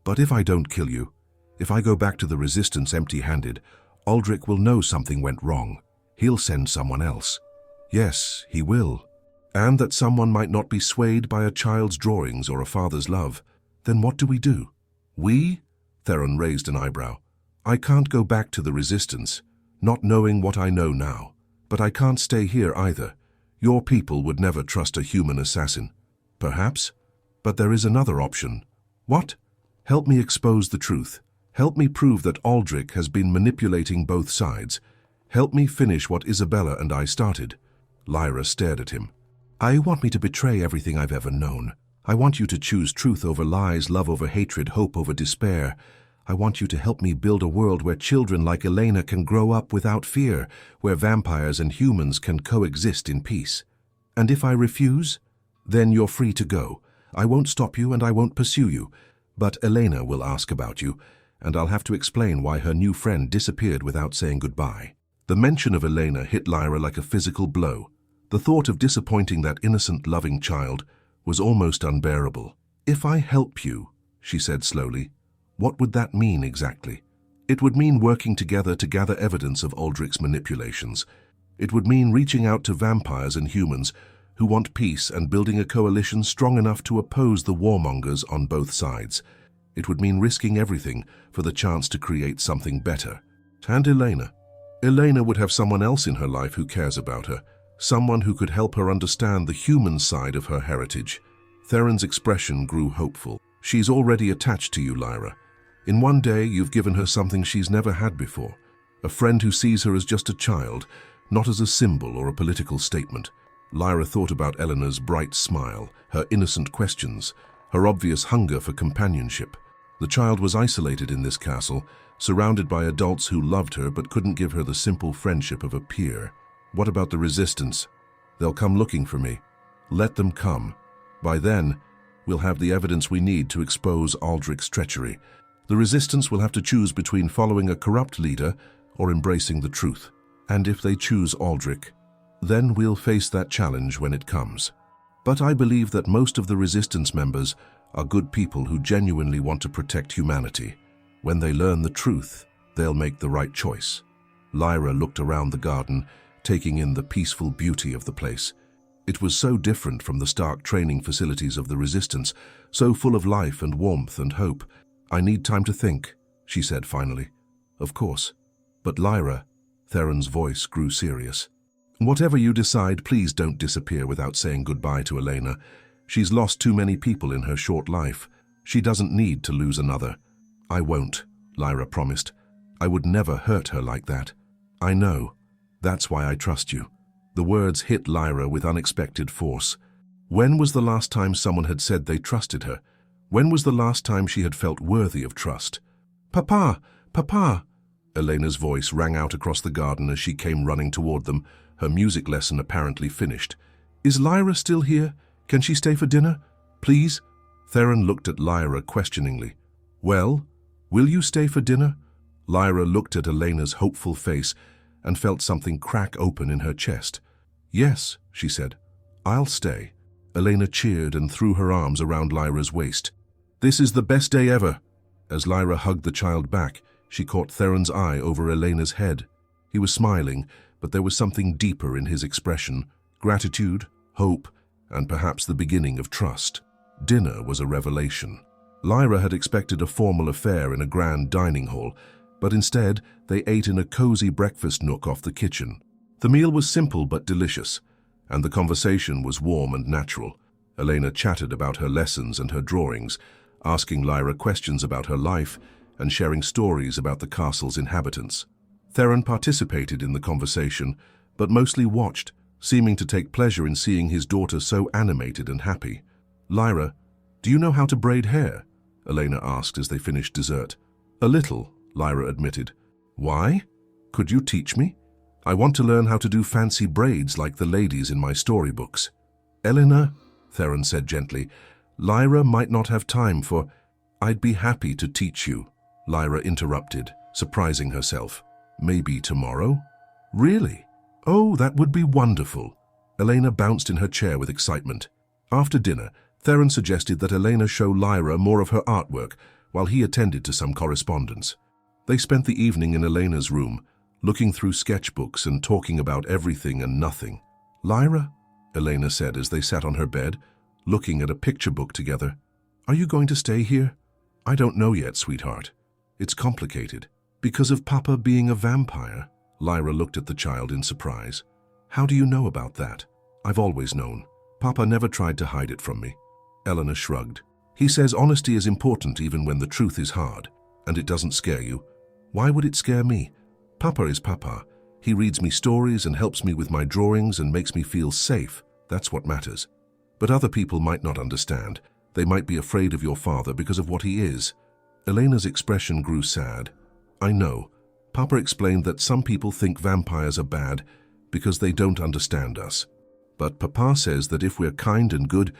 But if I don't kill you, if I go back to the Resistance empty-handed, Aldrich will know something went wrong. He'll send someone else. Yes, he will. And that someone might not be swayed by a child's drawings or a father's love. Then what do we do? We? Theron raised an eyebrow. I can't go back to the Resistance, not knowing what I know now. But I can't stay here either. Your people would never trust a human assassin. Perhaps, but there is another option. What? Help me expose the truth. Help me prove that Aldrich has been manipulating both sides. Help me finish what Isabella and I started." Lyra stared at him. "I want me to betray everything I've ever known. I want you to choose truth over lies, love over hatred, hope over despair. I want you to help me build a world where children like Elena can grow up without fear, where vampires and humans can coexist in peace. And if I refuse, then you're free to go. I won't stop you and I won't pursue you. But Elena will ask about you, and I'll have to explain why her new friend disappeared without saying goodbye." The mention of Elena hit Lyra like a physical blow. The thought of disappointing that innocent, loving child was almost unbearable. "If I help you," she said slowly, "what would that mean exactly?" "It would mean working together to gather evidence of Aldrich's manipulations. It would mean reaching out to vampires and humans who want peace and building a coalition strong enough to oppose the warmongers on both sides. It would mean risking everything for the chance to create something better. And Elena would have someone else in her life who cares about her, someone who could help her understand the human side of her heritage." Theron's expression grew hopeful. "She's already attached to you, Lyra. In one day, you've given her something she's never had before. A friend who sees her as just a child, not as a symbol or a political statement." Lyra thought about Eleanor's bright smile, her innocent questions, her obvious hunger for companionship. The child was isolated in this castle, surrounded by adults who loved her but couldn't give her the simple friendship of a peer. "What about the resistance? They'll come looking for me. Let them come. By then, we'll have the evidence we need to expose Aldrich's treachery. The resistance will have to choose between following a corrupt leader or embracing the truth. And if they choose Aldrich, then we'll face that challenge when it comes. But I believe that most of the resistance members are good people who genuinely want to protect humanity. When they learn the truth, they'll make the right choice." Lyra looked around the garden, taking in the peaceful beauty of the place. It was so different from the stark training facilities of the resistance, so full of life and warmth and hope. "I need time to think," she said finally. "Of course. But Lyra," Theron's voice grew serious, "whatever you decide, please don't disappear without saying goodbye to Elena. She's lost too many people in her short life. She doesn't need to lose another." "I won't," Lyra promised. "I would never hurt her like that." "I know. That's why I trust you." The words hit Lyra with unexpected force. When was the last time someone had said they trusted her? When was the last time she had felt worthy of trust? "Papa! Papa!" Elena's voice rang out across the garden as she came running toward them, her music lesson apparently finished. "Is Lyra still here? Can she stay for dinner? Please?" Theron looked at Lyra questioningly. "Well, will you stay for dinner?" Lyra looked at Elena's hopeful face and felt something crack open in her chest. "Yes," she said. "I'll stay." Elena cheered and threw her arms around Lyra's waist. "This is the best day ever." As Lyra hugged the child back, she caught Theron's eye over Elena's head. He was smiling, but there was something deeper in his expression: gratitude, hope, and perhaps the beginning of trust. Dinner was a revelation. Lyra had expected a formal affair in a grand dining hall, but instead they ate in a cozy breakfast nook off the kitchen. The meal was simple but delicious, and the conversation was warm and natural. Elena chatted about her lessons and her drawings, asking Lyra questions about her life and sharing stories about the castle's inhabitants. Theron participated in the conversation, but mostly watched, seeming to take pleasure in seeing his daughter so animated and happy. "Lyra, do you know how to braid hair?" Elena asked as they finished dessert. "A little," Lyra admitted. "Why? Could you teach me? I want to learn how to do fancy braids like the ladies in my storybooks." "Elena," Theron said gently, "Lyra might not have time for—" "I'd be happy to teach you," Lyra interrupted, surprising herself. "Maybe tomorrow?" "Really? Oh, that would be wonderful." Elena bounced in her chair with excitement. After dinner, Theron suggested that Elena show Lyra more of her artwork while he attended to some correspondence. They spent the evening in Elena's room, looking through sketchbooks and talking about everything and nothing. "Lyra," Elena said as they sat on her bed, looking at a picture book together, "are you going to stay here?" "I don't know yet, sweetheart. It's complicated. Because of Papa being a vampire?" Lyra looked at the child in surprise. "How do you know about that?" "I've always known. Papa never tried to hide it from me." Elena shrugged. "He says honesty is important even when the truth is hard. And it doesn't scare you? Why would it scare me? Papa is Papa. He reads me stories and helps me with my drawings and makes me feel safe. That's what matters. But other people might not understand. They might be afraid of your father because of what he is. Elena's expression grew sad. I know. Papa explained that some people think vampires are bad because they don't understand us. But Papa says that if we're kind and good,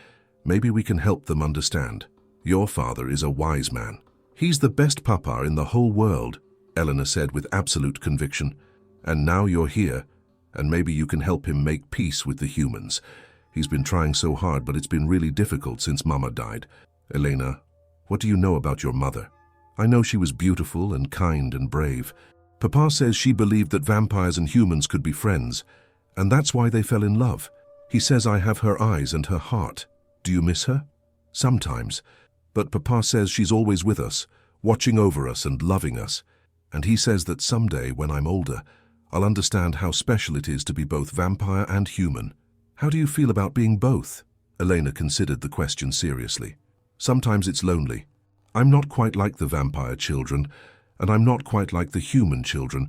maybe we can help them understand. Your father is a wise man. He's the best Papa in the whole world, Elena said with absolute conviction. And now you're here, and maybe you can help him make peace with the humans. He's been trying so hard, but it's been really difficult since Mama died. Elena, what do you know about your mother? I know she was beautiful and kind and brave. Papa says she believed that vampires and humans could be friends, and that's why they fell in love. He says I have her eyes and her heart. Do you miss her? Sometimes. But Papa says she's always with us, watching over us and loving us. And he says that someday, when I'm older, I'll understand how special it is to be both vampire and human. How do you feel about being both? Elena considered the question seriously. Sometimes it's lonely. I'm not quite like the vampire children, and I'm not quite like the human children,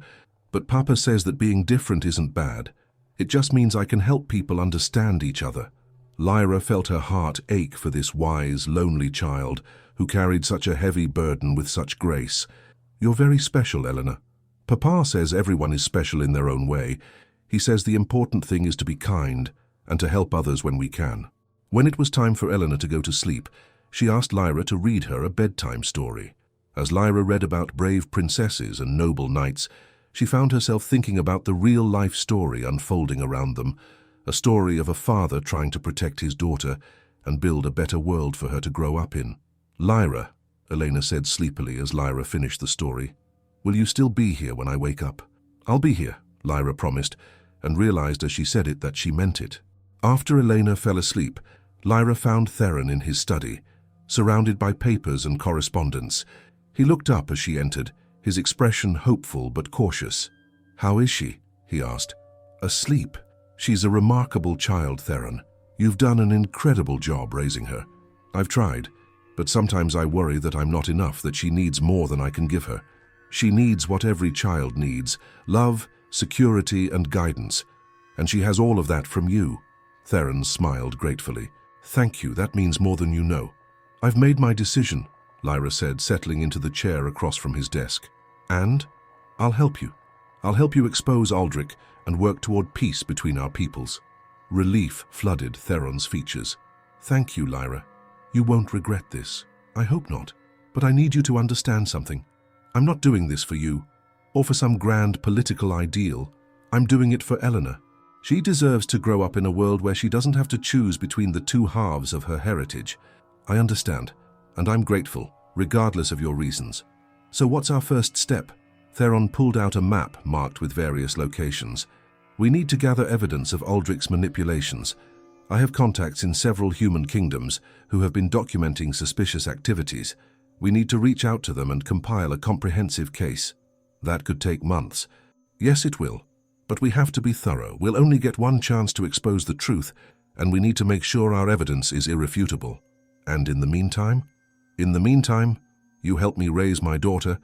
but Papa says that being different isn't bad. It just means I can help people understand each other. Lyra felt her heart ache for this wise, lonely child who carried such a heavy burden with such grace. You're very special, Elena. Papa says everyone is special in their own way. He says the important thing is to be kind and to help others when we can. When it was time for Elena to go to sleep, she asked Lyra to read her a bedtime story. As Lyra read about brave princesses and noble knights, she found herself thinking about the real-life story unfolding around them, a story of a father trying to protect his daughter and build a better world for her to grow up in. Lyra, Elena said sleepily as Lyra finished the story, will you still be here when I wake up? I'll be here, Lyra promised, and realized as she said it that she meant it. After Elena fell asleep, Lyra found Theron in his study, surrounded by papers and correspondence. He looked up as she entered, his expression hopeful but cautious. How is she? He asked. Asleep. She's a remarkable child, Theron. You've done an incredible job raising her. I've tried, but sometimes I worry that I'm not enough, that she needs more than I can give her. She needs what every child needs, love, security, and guidance. And she has all of that from you. Theron smiled gratefully. Thank you, that means more than you know. I've made my decision, Lyra said, settling into the chair across from his desk. And? I'll help you. I'll help you expose Aldrich and work toward peace between our peoples. Relief flooded Theron's features. Thank you, Lyra. You won't regret this. I hope not. But I need you to understand something. I'm not doing this for you, or for some grand political ideal. I'm doing it for Eleanor. She deserves to grow up in a world where she doesn't have to choose between the two halves of her heritage. I understand, and I'm grateful, regardless of your reasons. So what's our first step? Theron pulled out a map marked with various locations. We need to gather evidence of Aldrich's manipulations. I have contacts in several human kingdoms who have been documenting suspicious activities. We need to reach out to them and compile a comprehensive case. That could take months. Yes, it will. But we have to be thorough. We'll only get one chance to expose the truth, and we need to make sure our evidence is irrefutable. And in the meantime? In the meantime, you help me raise my daughter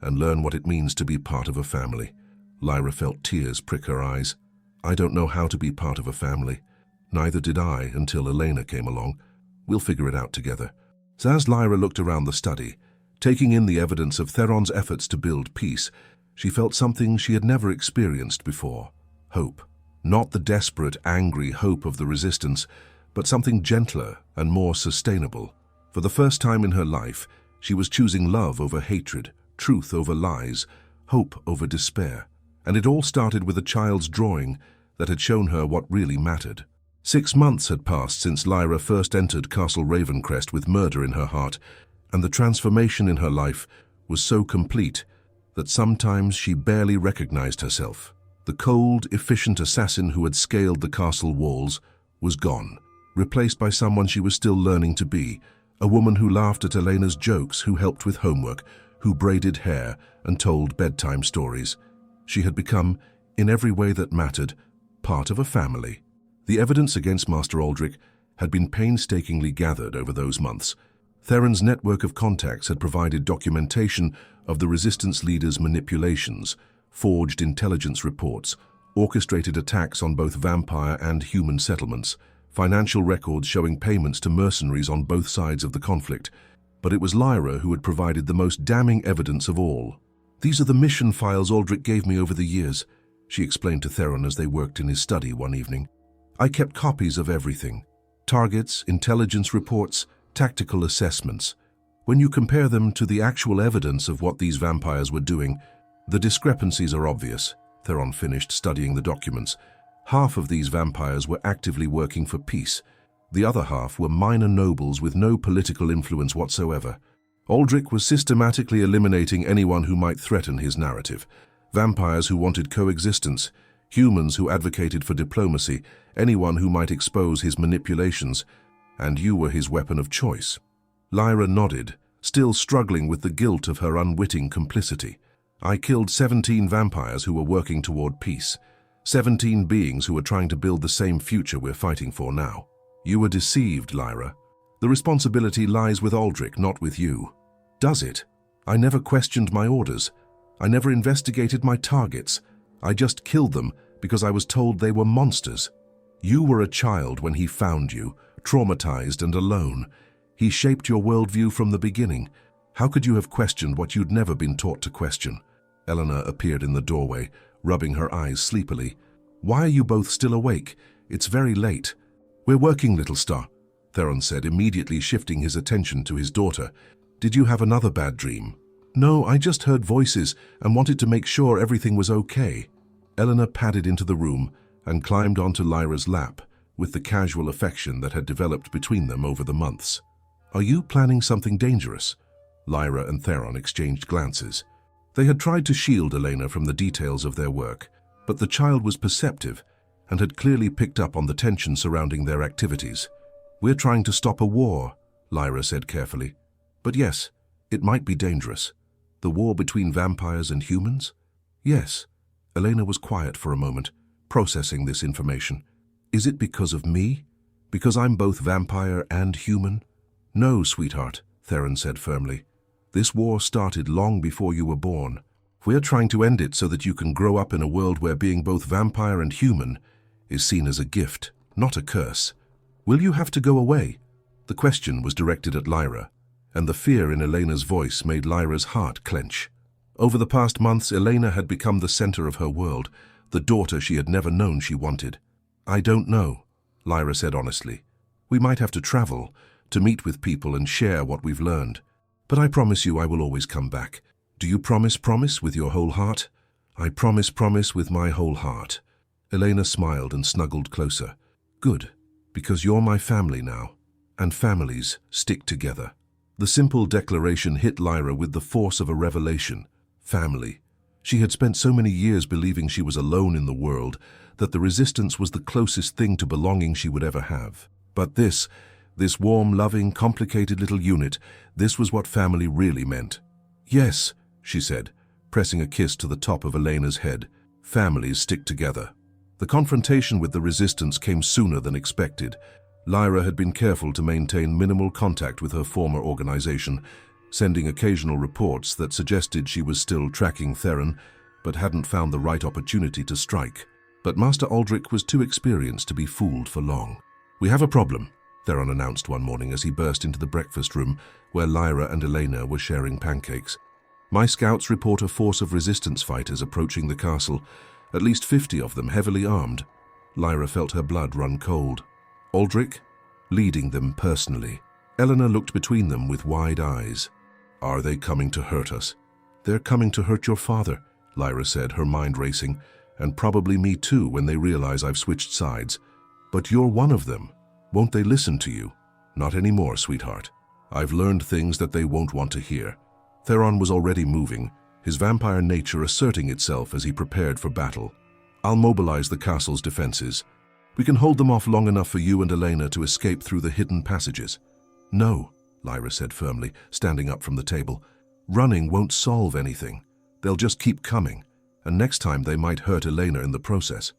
and learn what it means to be part of a family. Lyra felt tears prick her eyes. I don't know how to be part of a family. Neither did I until Elena came along. We'll figure it out together. So as Lyra looked around the study, taking in the evidence of Theron's efforts to build peace, she felt something she had never experienced before. Hope. Not the desperate, angry hope of the resistance, but something gentler and more sustainable. For the first time in her life, she was choosing love over hatred, truth over lies, hope over despair. And it all started with a child's drawing that had shown her what really mattered. 6 months had passed since Lyra first entered Castle Ravencrest with murder in her heart, and the transformation in her life was so complete that sometimes she barely recognized herself. The cold, efficient assassin who had scaled the castle walls was gone, replaced by someone she was still learning to be, a woman who laughed at Elena's jokes, who helped with homework, who braided hair and told bedtime stories. She had become, in every way that mattered, part of a family. The evidence against Master Aldrich had been painstakingly gathered over those months. Theron's network of contacts had provided documentation of the resistance leaders' manipulations, forged intelligence reports, orchestrated attacks on both vampire and human settlements, financial records showing payments to mercenaries on both sides of the conflict. But it was Lyra who had provided the most damning evidence of all. "These are the mission files Aldrich gave me over the years," she explained to Theron as they worked in his study one evening. "I kept copies of everything. Targets, intelligence reports, tactical assessments. When you compare them to the actual evidence of what these vampires were doing, the discrepancies are obvious." Theron finished studying the documents. Half of these vampires were actively working for peace. The other half were minor nobles with no political influence whatsoever. Aldrich was systematically eliminating anyone who might threaten his narrative. Vampires who wanted coexistence, humans who advocated for diplomacy, anyone who might expose his manipulations, and you were his weapon of choice. Lyra nodded, still struggling with the guilt of her unwitting complicity. "I killed 17 vampires who were working toward peace. 17 beings who were trying to build the same future we're fighting for now. You were deceived, Lyra. The responsibility lies with Aldrich, not with you." "Does it? I never questioned my orders. I never investigated my targets. I just killed them because I was told they were monsters. You were a child when he found you, traumatized and alone. He shaped your worldview from the beginning. How could you have questioned what you'd never been taught to question?" Eleanor appeared in the doorway, rubbing her eyes sleepily. "Why are you both still awake? It's very late." "We're working, little star," Theron said, immediately shifting his attention to his daughter. "Did you have another bad dream?" "No, I just heard voices and wanted to make sure everything was okay." Eleanor padded into the room and climbed onto Lyra's lap with the casual affection that had developed between them over the months. "Are you planning something dangerous?" Lyra and Theron exchanged glances. They had tried to shield Elena from the details of their work, but the child was perceptive and had clearly picked up on the tension surrounding their activities. "We're trying to stop a war," Lyra said carefully. "But yes, it might be dangerous. The war between vampires and humans?" "Yes." Elena was quiet for a moment, processing this information. "Is it because of me? Because I'm both vampire and human?" "No, sweetheart," Theron said firmly. "This war started long before you were born. We're trying to end it so that you can grow up in a world where being both vampire and human is seen as a gift, not a curse. Will you have to go away?" The question was directed at Lyra, and the fear in Elena's voice made Lyra's heart clench. Over the past months, Elena had become the center of her world, the daughter she had never known she wanted. "I don't know," Lyra said honestly. "We might have to travel, to meet with people and share what we've learned. But I promise you I will always come back. Do you promise with your whole heart?" "I promise with my whole heart." Elena smiled and snuggled closer. "Good, because you're my family now, and families stick together." The simple declaration hit Lyra with the force of a revelation. Family. She had spent so many years believing she was alone in the world, that the resistance was the closest thing to belonging she would ever have. But this warm, loving, complicated little unit, this was what family really meant. "Yes," she said, pressing a kiss to the top of Elena's head. "Families stick together." The confrontation with the resistance came sooner than expected. Lyra had been careful to maintain minimal contact with her former organization, sending occasional reports that suggested she was still tracking Theron, but hadn't found the right opportunity to strike. But Master Aldrich was too experienced to be fooled for long. "We have a problem," Theron announced one morning as he burst into the breakfast room where Lyra and Elena were sharing pancakes. "My scouts report a force of resistance fighters approaching the castle, at least 50 of them heavily armed." Lyra felt her blood run cold. "Aldrich?" "Leading them personally." Eleanor looked between them with wide eyes. "Are they coming to hurt us?" "They're coming to hurt your father," Lyra said, her mind racing, "and probably me too when they realize I've switched sides. But you're one of them. Won't they listen to you?" "Not anymore, sweetheart. I've learned things that they won't want to hear." Theron was already moving, his vampire nature asserting itself as he prepared for battle. "I'll mobilize the castle's defenses. We can hold them off long enough for you and Elena to escape through the hidden passages." "No," Lyra said firmly, standing up from the table. "Running won't solve anything. They'll just keep coming, and next time they might hurt Elena in the process."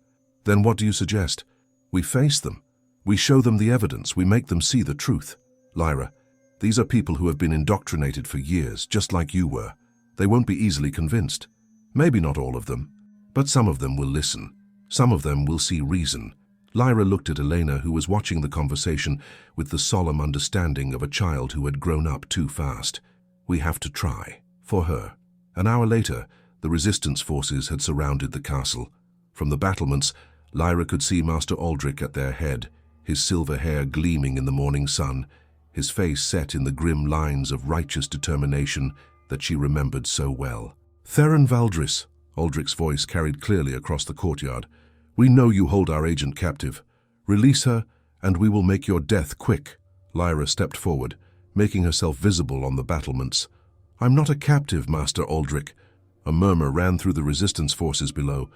"Then what do you suggest?" "We face them. We show them the evidence. We make them see the truth." "Lyra, These are people who have been indoctrinated for years, just like you were. They won't be easily convinced. Maybe not all of them, but some of them will listen. Some of them will see reason. Lyra looked at Elena, who was watching the conversation with the solemn understanding of a child who had grown up too fast. We have to try. For her. An hour later, the resistance forces had surrounded the castle. From the battlements, Lyra could see Master Aldrich at their head, his silver hair gleaming in the morning sun, his face set in the grim lines of righteous determination that she remembered so well. "Theron Valdris," Aldrich's voice carried clearly across the courtyard. "We know you hold our agent captive. Release her, and we will make your death quick." Lyra stepped forward, making herself visible on the battlements. "I'm not a captive, Master Aldrich." A murmur ran through the resistance forces below.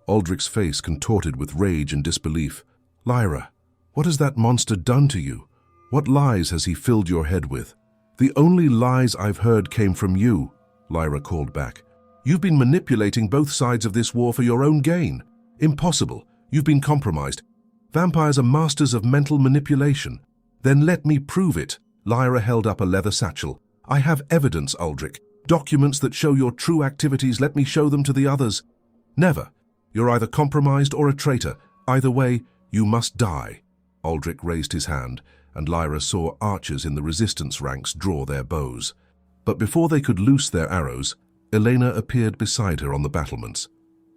Aldrich's face contorted with rage and disbelief. "Lyra, what has that monster done to you? What lies has he filled your head with?" "The only lies I've heard came from you," Lyra called back. "You've been manipulating both sides of this war for your own gain. Impossible. You've been compromised. Vampires are masters of mental manipulation." "Then let me prove it." Lyra held up a leather satchel. "I have evidence, Aldrich. Documents that show your true activities. Let me show them to the others." "Never. You're either compromised or a traitor. Either way, you must die." Aldrich raised his hand, and Lyra saw archers in the resistance ranks draw their bows. But before they could loose their arrows, Elena appeared beside her on the battlements.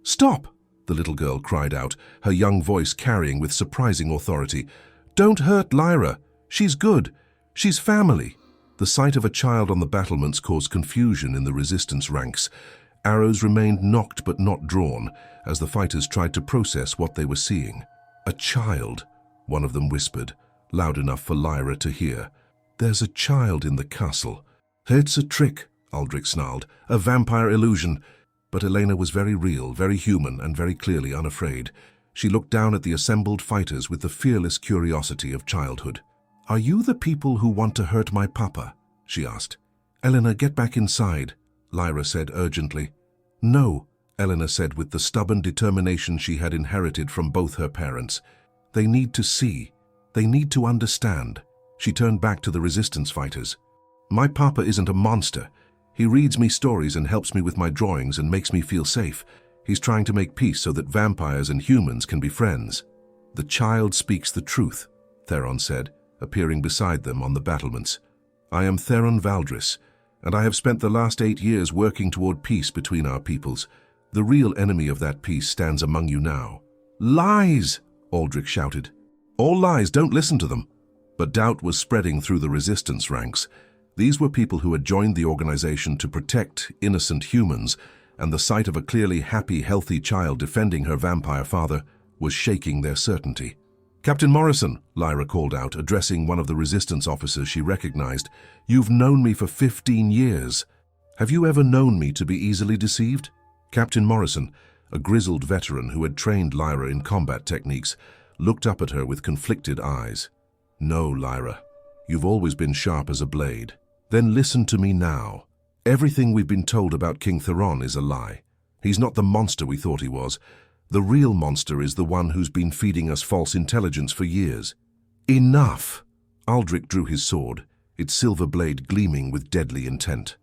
"Stop!" the little girl cried out, her young voice carrying with surprising authority. "Don't hurt Lyra. She's good. She's family." The sight of a child on the battlements caused confusion in the resistance ranks. Arrows remained nocked but not drawn, as the fighters tried to process what they were seeing. "A child," one of them whispered, loud enough for Lyra to hear. "There's a child in the castle." "It's a trick," Aldrich snarled, "a vampire illusion." But Elena was very real, very human, and very clearly unafraid. She looked down at the assembled fighters with the fearless curiosity of childhood. "Are you the people who want to hurt my papa?" she asked. "Elena, get back inside," Lyra said urgently. "No," Elena said with the stubborn determination she had inherited from both her parents. "They need to see. They need to understand." She turned back to the resistance fighters. "My papa isn't a monster. He reads me stories and helps me with my drawings and makes me feel safe. He's trying to make peace so that vampires and humans can be friends." "The child speaks the truth," Theron said, appearing beside them on the battlements. "I am Theron Valdris, and I have spent the last 8 years working toward peace between our peoples. The real enemy of that peace stands among you now." "Lies!" Aldrich shouted. "All lies, don't listen to them." But doubt was spreading through the resistance ranks. These were people who had joined the organization to protect innocent humans, and the sight of a clearly happy, healthy child defending her vampire father was shaking their certainty. "Captain Morrison," Lyra called out, addressing one of the resistance officers she recognized, "you've known me for 15 years. Have you ever known me to be easily deceived?" Captain Morrison, a grizzled veteran who had trained Lyra in combat techniques, looked up at her with conflicted eyes. "No, Lyra. You've always been sharp as a blade." "Then listen to me now. Everything we've been told about King Theron is a lie. He's not the monster we thought he was. The real monster is the one who's been feeding us false intelligence for years." "Enough!" Aldrich drew his sword, its silver blade gleaming with deadly intent.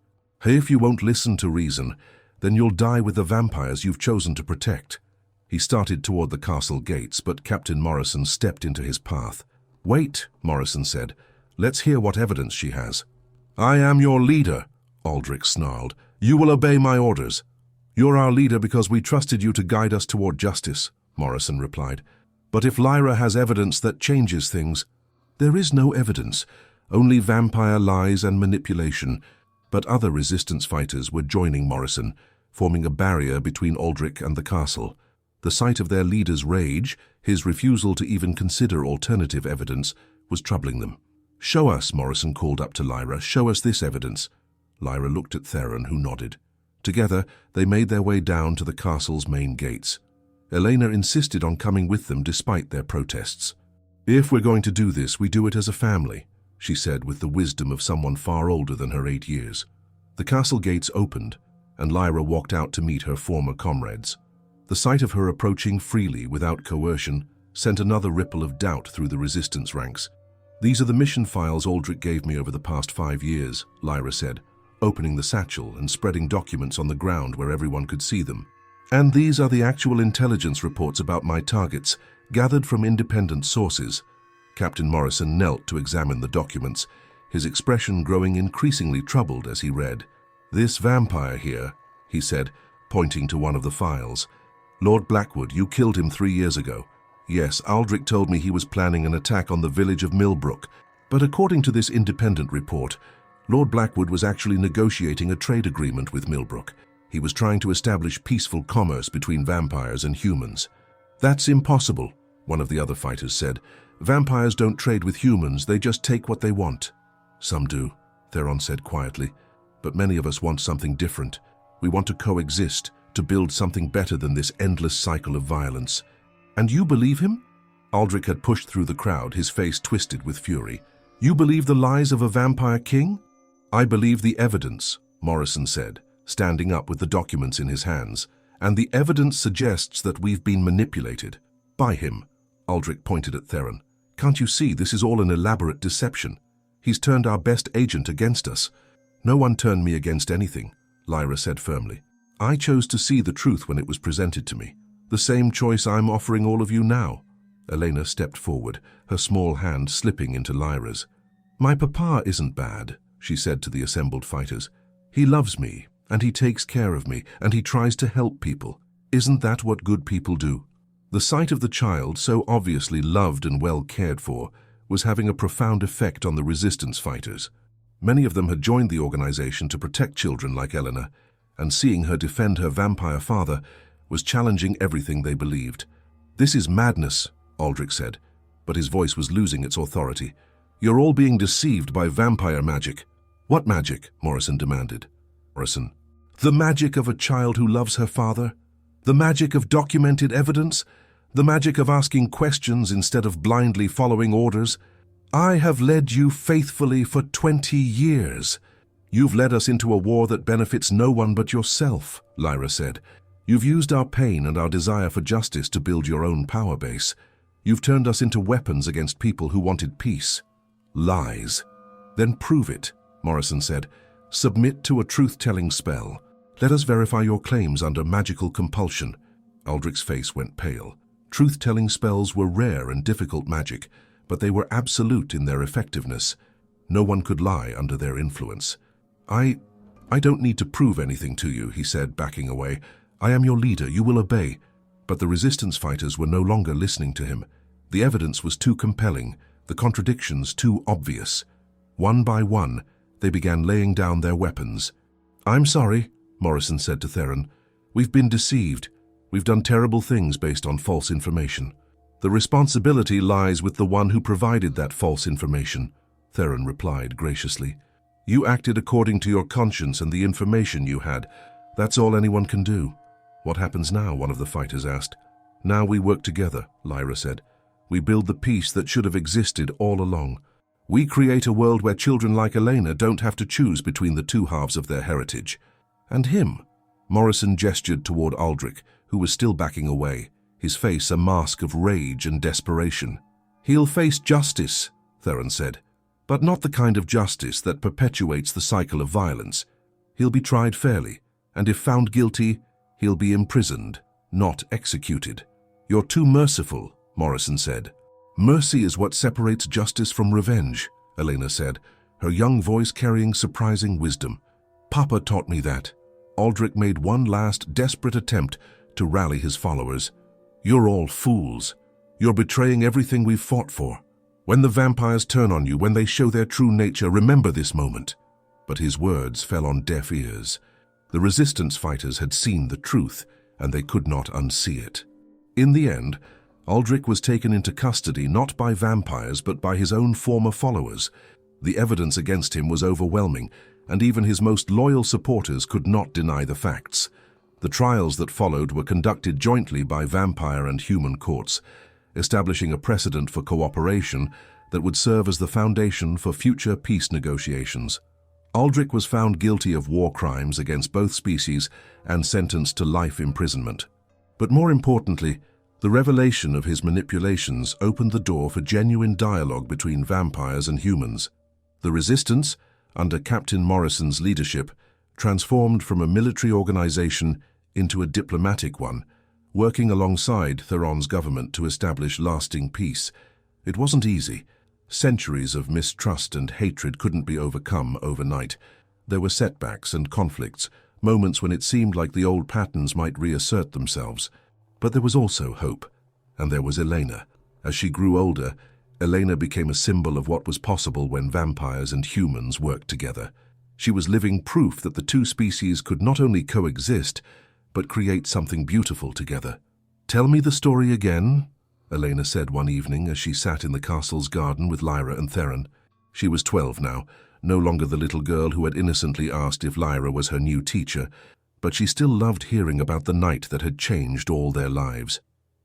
"If you won't listen to reason, then you'll die with the vampires you've chosen to protect." He started toward the castle gates, but Captain Morrison stepped into his path. "Wait," Morrison said. "Let's hear what evidence she has." "I am your leader," Aldrich snarled. "You will obey my orders." "You're our leader because we trusted you to guide us toward justice," Morrison replied. "But if Lyra has evidence that changes things—" "There is no evidence, only vampire lies and manipulation." But other resistance fighters were joining Morrison, forming a barrier between Aldrich and the castle. The sight of their leader's rage, his refusal to even consider alternative evidence, was troubling them. "Show us," Morrison called up to Lyra. "Show us this evidence." Lyra looked at Theron, who nodded. Together, they made their way down to the castle's main gates. Elena insisted on coming with them despite their protests. "If we're going to do this, we do it as a family," she said with the wisdom of someone far older than her 8 years. The castle gates opened, and Lyra walked out to meet her former comrades. The sight of her approaching freely without coercion sent another ripple of doubt through the resistance ranks. These are the mission files Aldrich gave me over the past 5 years, Lyra said, opening the satchel and spreading documents on the ground where everyone could see them. And these are the actual intelligence reports about my targets, gathered from independent sources. Captain Morrison knelt to examine the documents, his expression growing increasingly troubled as he read. "This vampire here," he said, pointing to one of the files. "Lord Blackwood, you killed him 3 years ago. Yes, Aldrich told me he was planning an attack on the village of Millbrook, but according to this independent report, Lord Blackwood was actually negotiating a trade agreement with Millbrook. He was trying to establish peaceful commerce between vampires and humans." "That's impossible," one of the other fighters said. "Vampires don't trade with humans, they just take what they want." "Some do," Theron said quietly, "but many of us want something different. We want to coexist, to build something better than this endless cycle of violence." "And you believe him?" Aldrich had pushed through the crowd, his face twisted with fury. "You believe the lies of a vampire king?" "I believe the evidence," Morrison said, standing up with the documents in his hands. "And the evidence suggests that we've been manipulated." "By him," Aldrich pointed at Theron. "Can't you see this is all an elaborate deception? He's turned our best agent against us." "No one turned me against anything," Lyra said firmly. "I chose to see the truth when it was presented to me. The same choice I'm offering all of you now." Elena stepped forward, her small hand slipping into Lyra's. "My papa isn't bad," she said to the assembled fighters. "He loves me, and he takes care of me, and he tries to help people. Isn't that what good people do?" The sight of the child, so obviously loved and well cared for, was having a profound effect on the resistance fighters. Many of them had joined the organization to protect children like Eleanor, and seeing her defend her vampire father was challenging everything they believed. "This is madness," Aldrich said, but his voice was losing its authority. "You're all being deceived by vampire magic." "What magic?" Morrison demanded. "Morrison, the magic of a child who loves her father? The magic of documented evidence? The magic of asking questions instead of blindly following orders? I have led you faithfully for 20 years. You've led us into a war that benefits no one but yourself," Lyra said. "You've used our pain and our desire for justice to build your own power base. You've turned us into weapons against people who wanted peace." "Lies." "Then prove it," Morrison said. "Submit to a truth-telling spell. Let us verify your claims under magical compulsion." Aldrich's face went pale. Truth-telling spells were rare and difficult magic, but they were absolute in their effectiveness. No one could lie under their influence. I don't need to prove anything to you," he said, backing away. "I am your leader, you will obey." But the resistance fighters were no longer listening to him. The evidence was too compelling, the contradictions too obvious. One by one, they began laying down their weapons. "I'm sorry," Morrison said to Theron. "We've been deceived. We've done terrible things based on false information." "The responsibility lies with the one who provided that false information," Theron replied graciously. "You acted according to your conscience and the information you had. That's all anyone can do." "What happens now?" one of the fighters asked. "Now we work together," Lyra said. "We build the peace that should have existed all along. We create a world where children like Elena don't have to choose between the two halves of their heritage." "And him?" Morrison gestured toward Aldrich, who was still backing away, his face a mask of rage and desperation. "He'll face justice," Theron said, "but not the kind of justice that perpetuates the cycle of violence. He'll be tried fairly, and if found guilty, he'll be imprisoned, not executed." "You're too merciful," Morrison said. "Mercy is what separates justice from revenge," Elena said, her young voice carrying surprising wisdom. "Papa taught me that." Aldrich made one last desperate attempt to rally his followers. "You're all fools. You're betraying everything we've fought for. When the vampires turn on you, when they show their true nature, remember this moment." But his words fell on deaf ears. The resistance fighters had seen the truth, and they could not unsee it. In the end, Aldrich was taken into custody not by vampires but by his own former followers. The evidence against him was overwhelming, and even his most loyal supporters could not deny the facts. The trials that followed were conducted jointly by vampire and human courts, establishing a precedent for cooperation that would serve as the foundation for future peace negotiations. Aldrich was found guilty of war crimes against both species and sentenced to life imprisonment. But more importantly, The revelation of his manipulations opened the door for genuine dialogue between vampires and humans. The resistance, under Captain Morrison's leadership, transformed from a military organization into a diplomatic one, working alongside Theron's government to establish lasting peace. It wasn't easy. Centuries of mistrust and hatred couldn't be overcome overnight. There were setbacks and conflicts, moments when it seemed like the old patterns might reassert themselves. But there was also hope. And there was Elena. As she grew older, Elena became a symbol of what was possible when vampires and humans worked together. She was living proof that the two species could not only coexist, but create something beautiful together. "Tell me the story again," Elena said one evening as she sat in the castle's garden with Lyra and Theron. She was 12 now, no longer the little girl who had innocently asked if Lyra was her new teacher, but she still loved hearing about the night that had changed all their lives.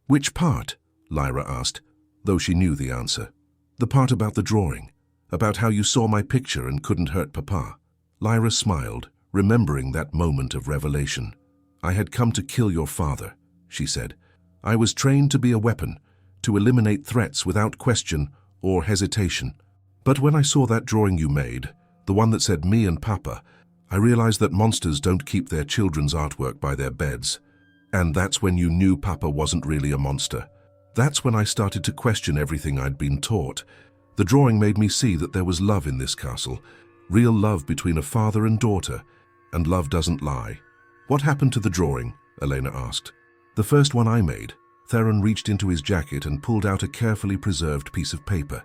"Which part?" Lyra asked, though she knew the answer. "The part about the drawing, about how you saw my picture and couldn't hurt Papa." Lyra smiled, remembering that moment of revelation. "I had come to kill your father," she said. "I was trained to be a weapon, to eliminate threats without question or hesitation. But when I saw that drawing you made, the one that said me and Papa, I realized that monsters don't keep their children's artwork by their beds. And that's when you knew Papa wasn't really a monster. That's when I started to question everything I'd been taught. The drawing made me see that there was love in this castle, real love between a father and daughter, and love doesn't lie." "What happened to the drawing?" Elena asked. "The first one I made." Theron reached into his jacket and pulled out a carefully preserved piece of paper.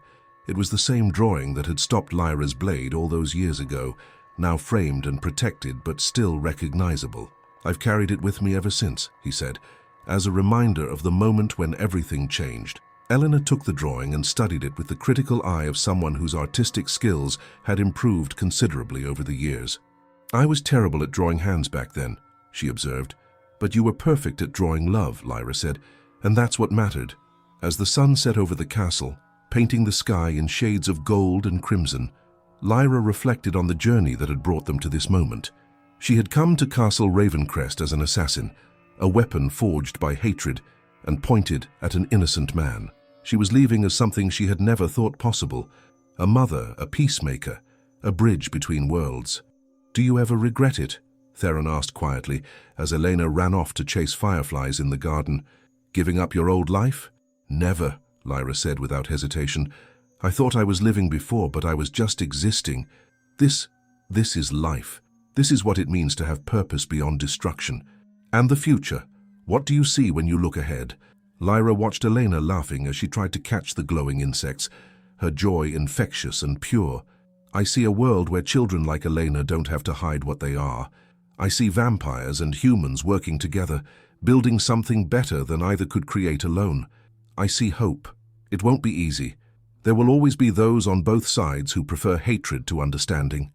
It was the same drawing that had stopped Lyra's blade all those years ago, now framed and protected but still recognizable. "I've carried it with me ever since," he said, as a reminder of the moment when everything changed. Elena took the drawing and studied it with the critical eye of someone whose artistic skills had improved considerably over the years. "I was terrible at drawing hands back then," she observed. "But you were perfect at drawing love," Lyra said, "and that's what mattered." As the sun set over the castle, painting the sky in shades of gold and crimson, Lyra reflected on the journey that had brought them to this moment. She had come to Castle Ravencrest as an assassin, a weapon forged by hatred and pointed at an innocent man. She was leaving as something she had never thought possible, a mother, a peacemaker, a bridge between worlds. "Do you ever regret it?" Theron asked quietly as Elena ran off to chase fireflies in the garden. "Giving up your old life?" "Never," Lyra said without hesitation. "I thought I was living before, but I was just existing. This is life. This is what it means to have purpose beyond destruction. And the future. What do you see when you look ahead?" Lyra watched Elena laughing as she tried to catch the glowing insects, her joy infectious and pure. "I see a world where children like Elena don't have to hide what they are. I see vampires and humans working together, building something better than either could create alone. I see hope. It won't be easy. There will always be those on both sides who prefer hatred to understanding.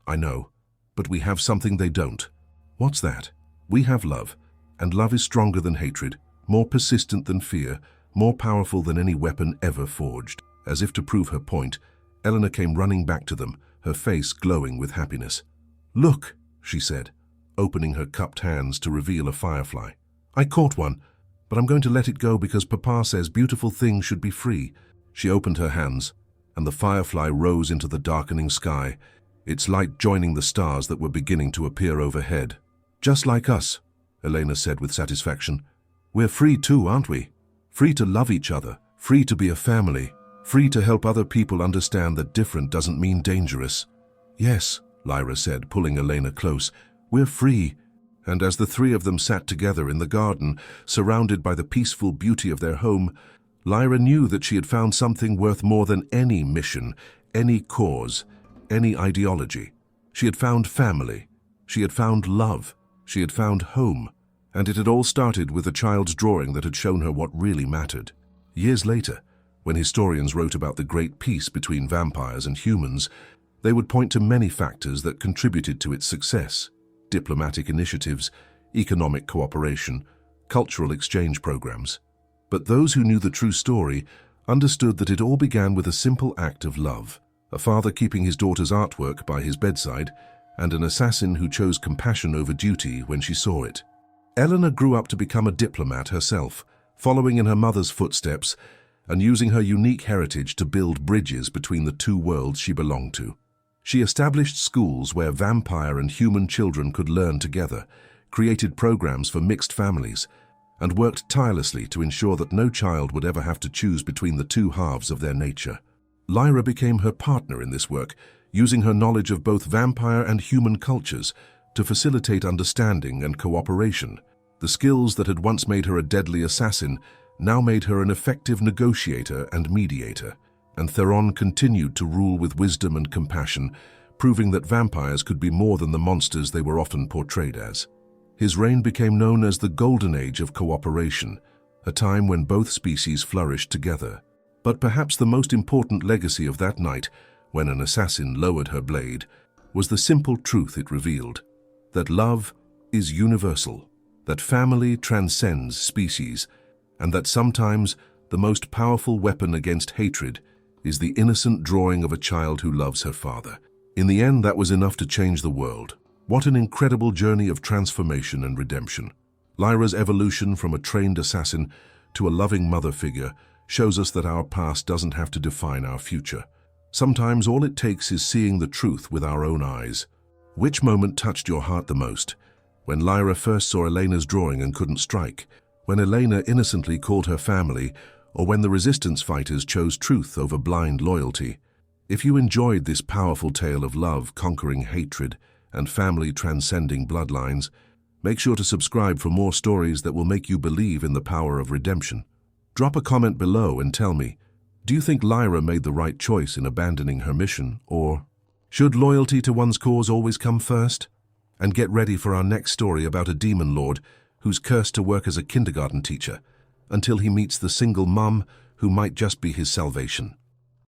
I know, but we have something they don't." "What's that?" "We have love, and love is stronger than hatred, more persistent than fear, more powerful than any weapon ever forged." As if to prove her point, Elena came running back to them, her face glowing with happiness. "Look," she said, opening her cupped hands to reveal a firefly. "I caught one, but I'm going to let it go because Papa says beautiful things should be free." She opened her hands, and the firefly rose into the darkening sky, its light joining the stars that were beginning to appear overhead. "Just like us," Elena said with satisfaction. "We're free too, aren't we? Free to love each other, free to be a family, free to help other people understand that different doesn't mean dangerous." "Yes," Lyra said, pulling Elena close, "we're free." And as the three of them sat together in the garden, surrounded by the peaceful beauty of their home, Lyra knew that she had found something worth more than any mission, any cause, any ideology. She had found family. She had found love. She had found home. And it had all started with a child's drawing that had shown her what really mattered. Years later, when historians wrote about the great peace between vampires and humans, they would point to many factors that contributed to its success: diplomatic initiatives, economic cooperation, cultural exchange programs. But those who knew the true story understood that it all began with a simple act of love, a father keeping his daughter's artwork by his bedside, and an assassin who chose compassion over duty when she saw it. Eleanor grew up to become a diplomat herself, following in her mother's footsteps and using her unique heritage to build bridges between the two worlds she belonged to. She established schools where vampire and human children could learn together, created programs for mixed families, and worked tirelessly to ensure that no child would ever have to choose between the two halves of their nature. Lyra became her partner in this work, using her knowledge of both vampire and human cultures to facilitate understanding and cooperation. The skills that had once made her a deadly assassin now made her an effective negotiator and mediator, and Theron continued to rule with wisdom and compassion, proving that vampires could be more than the monsters they were often portrayed as. His reign became known as the Golden Age of Cooperation, a time when both species flourished together. But perhaps the most important legacy of that night, when an assassin lowered her blade, was the simple truth it revealed: that love is universal, that family transcends species, and that sometimes the most powerful weapon against hatred is the innocent drawing of a child who loves her father. In the end, that was enough to change the world. What an incredible journey of transformation and redemption. Lyra's evolution from a trained assassin to a loving mother figure shows us that our past doesn't have to define our future. Sometimes all it takes is seeing the truth with our own eyes. Which moment touched your heart the most? When Lyra first saw Elena's drawing and couldn't strike? When Elena innocently called her family? Or when the resistance fighters chose truth over blind loyalty? If you enjoyed this powerful tale of love conquering hatred and family transcending bloodlines, make sure to subscribe for more stories that will make you believe in the power of redemption. Drop a comment below and tell me, do you think Lyra made the right choice in abandoning her mission, or should loyalty to one's cause always come first? And get ready for our next story about a demon lord who's cursed to work as a kindergarten teacher until he meets the single mum who might just be his salvation.